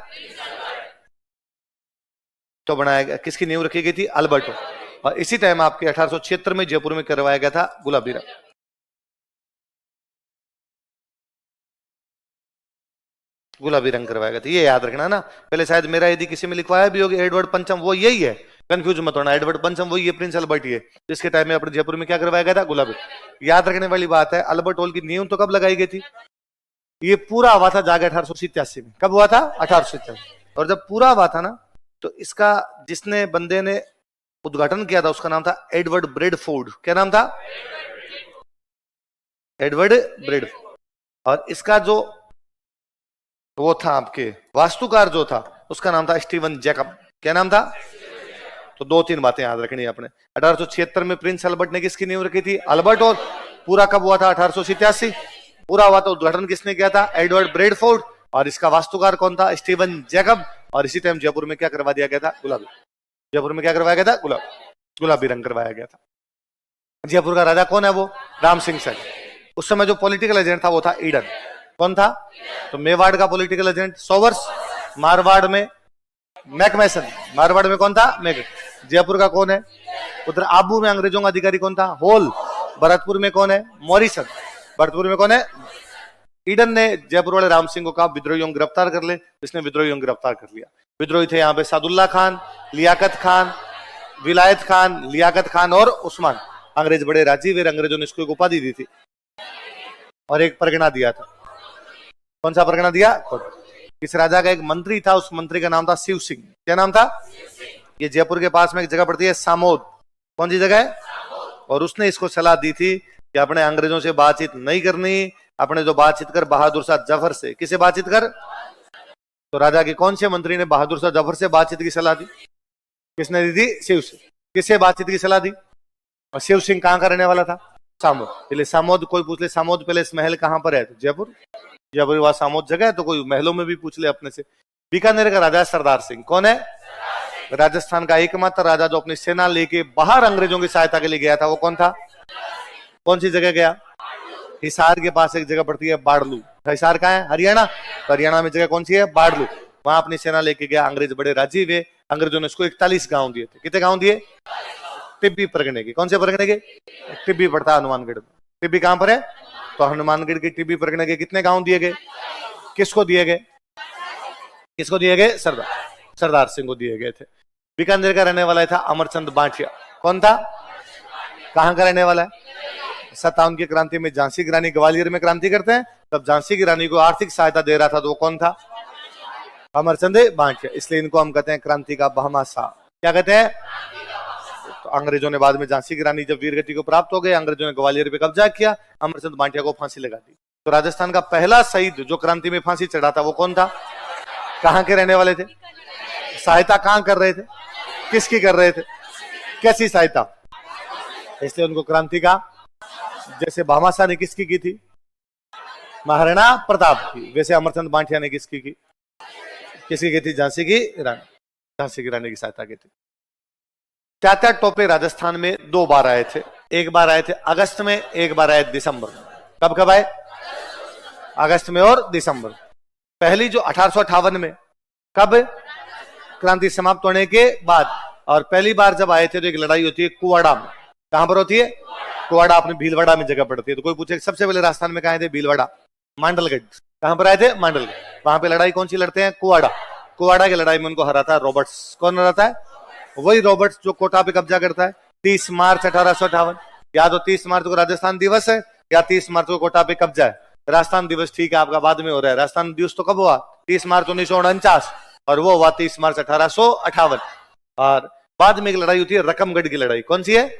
तो बनाया गया, किसकी नींव रखी गई थी? अल्बर्ट। और इसी टाइम आपके 1876 में जयपुर में करवाया गया था गुलाबी रंग। गुलाबी रंग करवाया गया था, ये याद रखना ना। पहले शायद मेरा यदि किसी में लिखवाया भी होगा एडवर्ड पंचम, वो यही है, कंफ्यूज मत होना। एडवर्ड पंचम वही है, प्रिंस अल्बर्ट ये, जिसके टाइम में अपने जयपुर में क्या करवाया गया था? गुलाबी। याद रखने वाली बात है, अल्बर्ट हॉल की नींव तो कब लगाई गई थी? ये पूरा हुआ था जाके 1887 में। कब हुआ था? 1887। और जब पूरा हुआ था ना, तो इसका जिसने बंदे ने उद्घाटन किया था उसका नाम था एडवर्ड ब्रेडफोर्ड। क्या नाम था? Edward Bradford. और इसका जो वो था आपके वास्तुकार जो था उसका नाम था स्टीवन जैकब। क्या नाम था? तो दो तीन बातें याद रखनी है आपने। 1876 में प्रिंस अल्बर्ट ने किसकी नींव रखी थी? Albert hall. पूरा कब हुआ था? 1887। पूरा हुआ था, उद्घाटन किसने किया था? Edward Bradford. और इसका वास्तुकार कौन था? Steven Jacob. और इसी टाइम जयपुर में क्या करवा दिया गया था? गुलाबी। जयपुर में क्या करवाया गया था? गुलाबी रंग करवाया गया था। जयपुर का राजा कौन है? वो राम सिंह सेकंड। उस समय जो पॉलिटिकल एजेंट था वो था ईडन। कौन था? तो मेवाड़ का पॉलिटिकल एजेंट सोवर्स। मारवाड़ में मैकमेसन। मारवाड़ में कौन था? मैक। जयपुर का कौन है? उधर आबू में अंग्रेजों का अधिकारी कौन था? होल। भरतपुर में कौन है? मॉरिसन। भरतपुर में कौन है? ईडन ने जयपुर वाले राम सिंह को कहा विद्रोहियों को गिरफ्तार कर ले। इसने विद्रोहियों को गिरफ्तार कर लिया। विद्रोही थे यहाँ पे सादुल्ला खान, लियाकत खान, विलायत खान, लियाकत खान और उस्मान। अंग्रेज बड़े राजी हुए, अंग्रेजों ने इसको एक उपाधि दी थी और एक परगना दिया था। कौन सा परगना दिया? इस राजा का एक मंत्री था, उस मंत्री का नाम था शिव सिंह। क्या नाम था? ये जयपुर के पास में एक जगह पड़ती है सामोद। कौन सी जगह है? और उसने इसको सलाह दी थी कि अपने अंग्रेजों से बातचीत नहीं करनी, अपने जो बातचीत कर बहादुर शाह जफर से। किसे बातचीत कर? तो राजा के कौन से मंत्री ने बहादुर शाह जफर से बातचीत की सलाह दी? किसने दी थी? शिव सिंह। किससे बातचीत की सलाह दी? और शिव सिंह कहां का रहने वाला था? सामोद। पहले सामोद, कोई पूछ ले सामोद पैलेस महल कहां पर है? तो जयपुर। जयपुर वहां सामोद जगह है, तो कोई महलों में भी पूछ ले अपने से। बीकानेर का राजा है सरदार सिंह। कौन है? राजस्थान का एकमात्र राजा जो अपनी सेना लेके बाहर अंग्रेजों की सहायता के लिए गया था, वो कौन था? कौन सी जगह गया? हिसार के पास एक जगह पड़ती है बाड़लू। हिसार कहाँ है? हरियाणा। तो हरियाणा में जगह कौन सी है? बाड़लू। वहां अपनी सेना लेके गया। अंग्रेज बड़े राजी हुए। अंग्रेजों ने इसको 41 गांव दिए थे। कितने गांव दिए? टिब्बी परगने के। कौन से परगने के? टिब्बी पड़ता है हनुमानगढ़ में। टिब्बी कहां पर है? तो हनुमानगढ़ के टिब्बी परगने के कितने गांव दिए गए? किसको दिए गए? किसको दिए गए? सरदार सिंह को दिए गए थे। बीकानेर का रहने वाला था अमरचंद बांटिया। कौन था? कहां का रहने वाला है? 57 की क्रांति में झांसी की रानी ग्वालियर में क्रांति करते हैं, तब झांसी की रानी को आर्थिक सहायता दे रहा था, तो वो कौन था? अमरचंद बांटिया। इसलिए इनको हम कहते हैं क्रांति का भामाशाह। क्या कहते हैं? तो अंग्रेजों ने बाद में झांसी की रानी जब वीरगति को प्राप्त हो गए, अंग्रेजों ने ग्वालियर पे कब्जा किया, अमरचंद बांटिया को फांसी लगा दी। तो राजस्थान का पहला शहीद जो क्रांति में फांसी चढ़ा था वो कौन था? कहां के रहने वाले थे? सहायता कहां कर रहे थे? किसकी कर रहे थे? कैसी सहायता? इसलिए उनको क्रांति का, जैसे भामाशाह ने किसकी की थी? महाराणा प्रताप की। वैसे अमरचंद बांटिया ने किसकी की? किसकी की थी? झांसी की रानी। झांसी की रानी की सहायता की थी। तात्या टोपे राजस्थान में 2 बार आए थे। एक बार आए थे अगस्त में, एक बार आए दिसंबर में। कब कब आए? अगस्त में और दिसंबर। पहली जो 1858 में, कब? क्रांति समाप्त होने के बाद। और पहली बार जब आए थे तो एक लड़ाई होती है कुवाड़ा में। कहां पर होती है? कुवाड़ा अपने भीलवाड़ा में जगह पड़ती है। तो कोई पूछे सबसे पहले राजस्थान में कहा थे? भीलवाड़ा। मांडलगढ़। कहां पर आए थे? मांडलगढ़। वहां पे लड़ाई कौन सी लड़ते हैं? कुवाड़ा। कुवाड़ा की लड़ाई में उनको हराता है रॉबर्ट्स। कौन हराता है? वही रॉबर्ट्स जो कोटा पे कब्जा करता है 30 मार्च 1858। या तो 30 मार्च को राजस्थान दिवस है या 30 मार्च को कोटा पे कब्जा है। राजस्थान दिवस ठीक है आपका बाद में हो रहा है, राजस्थान दिवस तो कब हुआ 30 मार्च 1949 और वो हुआ 30 मार्च 1858। और बाद में एक लड़ाई होती है रकमगढ़ की लड़ाई। कौन सी है?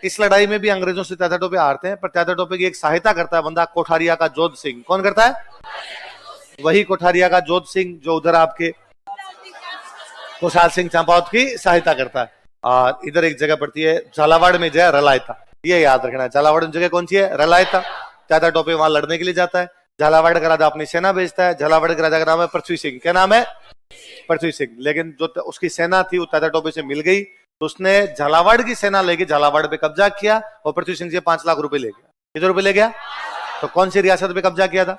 इस लड़ाई में भी अंग्रेजों से तात्या टोपे हारते हैं, पर तात्या टोपे की एक सहायता करता है बंदा कोठारिया का जोध सिंह। कौन करता है? वही कोठारिया का जोध सिंह जो उधर आपके खुशहाल सिंह चंपावत की सहायता करता है। और इधर एक जगह पड़ती है झालावाड़ में जय रलायता, ये याद रखना है। झालावाड़ में जगह कौन सी है? रलायता। तात्या टोपे वहां लड़ने के लिए जाता है। झालावाड़ का राजा अपनी सेना भेजता है। झालावाड़ के राजा का नाम है पृथ्वी सिंह। क्या नाम है? पृथ्वी सिंह। लेकिन जो उसकी सेना थी वो तात्या टोपे से मिल गई, तो उसने झालावाड़ की सेना लेके झालावाड़ पे कब्जा किया और पृथ्वी सिंह से 5 लाख रुपए ले गया। कितने रुपए ले गया? तो कौन सी रियासत पे कब्जा किया था?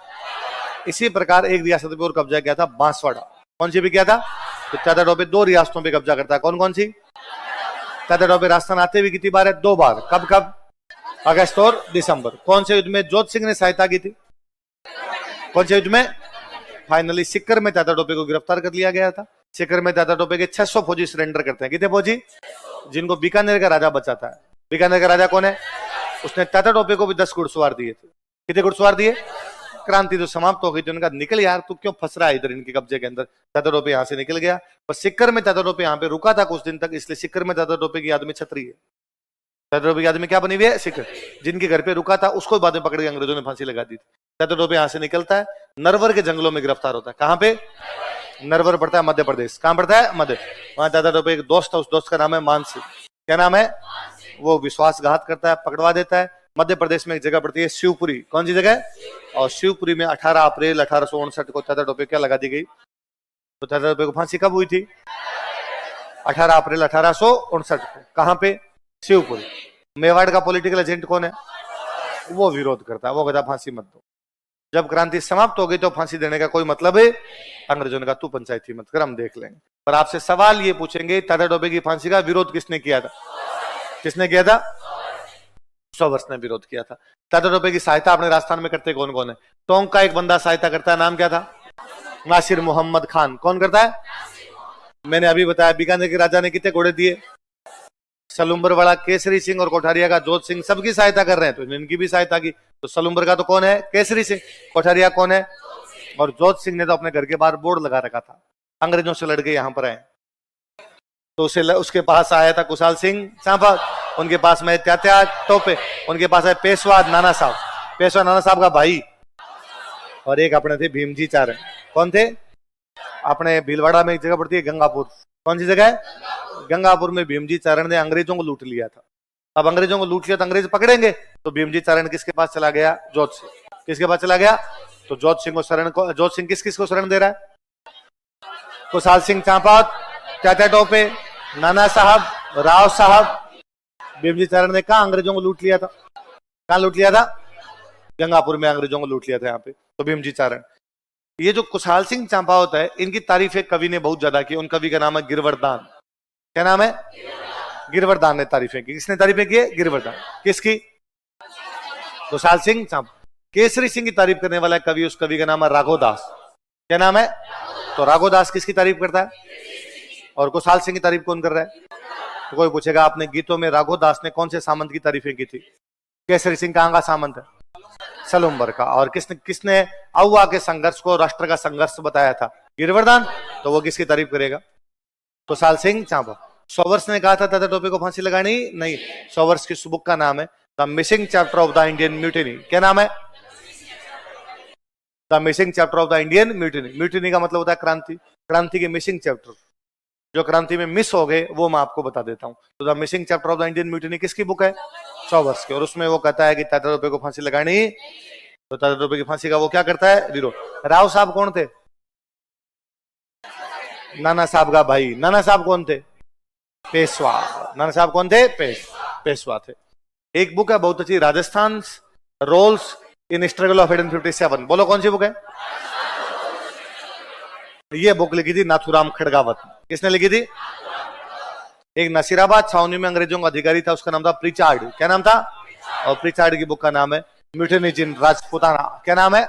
इसी प्रकार एक रियासत पे और कब्जा किया था, बांसवाड़ा। कौन सी पे किया था? तो तात्या टोपे 2 रियासतों पे कब्जा करता है। कौन कौन सी? तात्या टोपे राजस्थान आते हुए कितनी बार है? 2 बार। कब कब? अगस्त और दिसंबर। कौन से युद्ध में जोध सिंह ने सहायता की थी? कौन से युद्ध में? फाइनली सिक्कर में तात्या टोपे को गिरफ्तार कर लिया गया था। सिक्कर में तात्या टोपे के 600 फौजी सरेंडर करते हैं। कितने फौजी? जिनको बीकानेर का राजा बचाता है। बीकानेर का राजा कौन है? उसने तात्या टोपे को भी 10 घुड़सवार दिए थे। कितने घुड़सवार दिए? क्रांति तो समाप्त हो गई थी, उनका निकल यार, तू क्यों फंस रहा है इधर इनके कब्जे के अंदर। तात्या टोपे यहाँ से निकल गया, पर सिक्कर में तात्या टोपे यहाँ पे रुका था कुछ दिन तक, इसलिए सिक्कर में तात्या टोपे की याद में छतरी है। तात्या टोपे की याद में क्या बनी हुई है? सिक्कर। जिनके घर पे रुका था उसको बाद में पकड़ के अंग्रेजों ने फांसी लगा दी थी। तात्या टोपे यहाँ से निकलता है, नरवर के जंगलों में गिरफ्तार होता है। कहाँ पे? नरवर पड़ता है मध्य प्रदेश। कहाँ पड़ता है? मध्य। वहां तात्या टोपे एक दोस्त है, उस दोस्त का नाम है मानसिंह। क्या नाम है? वो विश्वासघात करता है, पकड़वा देता है। मध्य प्रदेश में एक जगह पड़ती है शिवपुरी। कौन सी जगह? और शिवपुरी में 18 अप्रैल 1859 को तात्या टोपे क्या लगा दी गई? तो तात्या टोपे को फांसी कब हुई थी? 18 अप्रैल 1859 को। कहां पे? शिवपुरी। मेवाड़ का पॉलिटिकल एजेंट कौन है? वो विरोध करता है, वो कहता फांसी मत दो। जब क्रांति समाप्त हो गई तो फांसी देने का कोई मतलब है? अंग्रेजों ने कहा तू पंचायती मत कर, हम देख लेंगे। पर आपसे सवाल ये पूछेंगे तात्या टोपे की फांसी का विरोध किसने किया था? किसने किया था? सॉवर्स ने विरोध किया था। तात्या टोपे की सहायता अपने राजस्थान में करते कौन कौन है? टोंक का एक बंदा सहायता करता है, नाम क्या था? नासिर मोहम्मद खान। कौन करता है? मैंने अभी बताया बीकानेर के राजा ने कितने घोड़े दिए? सलुम्बर वाला केसरी सिंह और कोठारिया का जोध सिंह सबकी सहायता कर रहे हैं, तो इनकी भी सहायता की। तो सलुम्बर का तो कौन है? केसरी सिंह। कोठारिया कौन है? और जोध सिंह ने तो अपने घर के बाहर बोर्ड लगा रखा था, अंग्रेजों से लड़के यहाँ पर आए। तो उसके पास आया था खुशहाल सिंह चंपावत, उनके पास में तात्या टोपे, उनके पास है पेशवा नाना साहब, पेशवा नाना साहब का भाई, और एक अपने थे भीमजी चारण। कौन थे? अपने भीलवाड़ा में एक जगह पड़ती है गंगापुर। कौन सी जगह है? गंगापुर में भीमजी चारण ने अंग्रेजों को लूट लिया था। अब अंग्रेजों को लूट लिया तो अंग्रेज पकड़ेंगे, तो भीमजी चारण किसके पास चला गया? जोध सिंह। किसके पास चला गया? तो जोध सिंह को शरण को, जोध सिंह किस किस को शरण दे रहा है? खुशहाल सिंह चंपावत, तात्या टोपे, नाना साहब, राव साहब। भीमजी चारण ने कहा अंग्रेजों को लूट लिया था? कहां लूट लिया था? गंगापुर में अंग्रेजों को लूट लिया था यहाँ पे। तो भीमजी चारण, ये जो खुशहाल सिंह चंपावत है, इनकी तारीफ एक कवि ने बहुत ज्यादा की। उन कवि का नाम है गिरवरदान। क्या नाम है? गिरवरदान ने तारीफें की। किसने तारीफें की? गिरवरदान। किसकी? खुशहाल सिंह चंपावत। केसरी सिंह की तारीफ करने वाला कवि, उस कवि का नाम है राघोदास। क्या नाम है? तो राघोदास किसकी तारीफ करता है? और खुशहाल सिंह की तारीफ कौन कर रहा है? तो कोई पूछेगा आपने गीतों में राघोदास ने कौन से सामंत की तारीफें की थी? केसरी सिंह कहां का सामंत है? सलुम्बर का। और किसने अहुआ के संघर्ष को राष्ट्र का संघर्ष बताया था? गिरवरदान। तो वो किसकी तारीफ करेगा? खुशहाल सिंह चंपावत। सॉवर्स ने कहा था तात्या टोपे को फांसी लगानी नहीं। सॉवर्स की बुक का नाम है the missing chapter of the Indian mutiny. क्या नाम है? The missing chapter of the Indian mutiny. Mutiny का मतलब होता है क्रांति। क्रांति के मिसिंग चैप्टर, जो क्रांति में मिस हो गए, वो मैं आपको बता देता हूं। तो the missing chapter of the Indian mutiny किसकी बुक है? सॉवर्स की। और उसमें वो कहता है कि तात्या टोपे को फांसी लगानी, तो तात्या टोपे की फांसी का वो क्या करता है? विरोध। राव साहब कौन थे? नाना साहब का भाई। नाना साहब कौन थे? पेशवा। नाना साहब कौन थे? पेशवा थे। एक बुक है बहुत अच्छी, Rajasthan roles in struggle of 1857। बोलो कौन सी बुक है? ये बुक लिखी थी नाथुराम खड़गावत। किसने लिखी थी? एक नसीराबाद छावनी में अंग्रेजों का अधिकारी था, उसका नाम था प्रिचार्ड। क्या नाम था? और प्रिचार्ड की बुक का नाम है म्यूटिनी इन राजपूताना। क्या नाम है?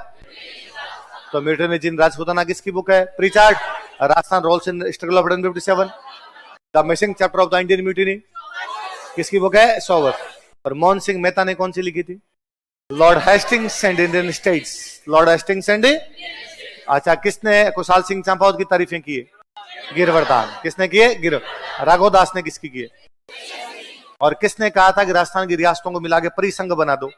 तो म्यूटिनी इन राजपूताना किसकी बुक है? Prichard. Rajasthan roles in struggle of 1857। The missing chapter of the Indian mutiny किसकी बुक है? सोवर। और मोहन सिंह मेहता ने कौन सी लिखी थी? Lord Hastings and Indian states. Lord Hastings and, अच्छा किसने कुशाल सिंह चंपावत की तारीफें की है? गिरवर्धन। किसने किए? गिर। राघोदास ने किसकी की है? और किसने कहा था कि राजस्थान की रियासतों को मिला के परिसंघ बना दो?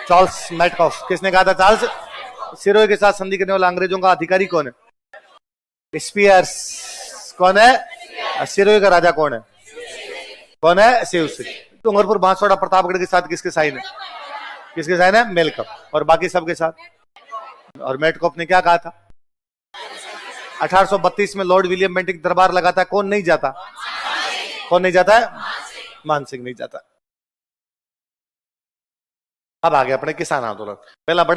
Charles Metcalfe. किसने कहा था? चार्ल्स। सिरोही के साथ संधि करने वाला अंग्रेजों का अधिकारी कौन है? स्पीयर्स। कौन है? सिरोही का राजा कौन है? कौन है? शिव सिंह। डूंगरपुर बांसवाड़ा प्रतापगढ़ के साथ किसके साइन है? किसके साइन है? मेलकम। और बाकी सबके साथ? और मेटकॉफ ने क्या कहा था? 1832 में लॉर्ड विलियम बेंटिंक दरबार लगाता है, कौन नहीं जाता? कौन नहीं जाता है? मान सिंह नहीं जाता। अब आगे अपने किसान आंदोलन। पहला बड़ा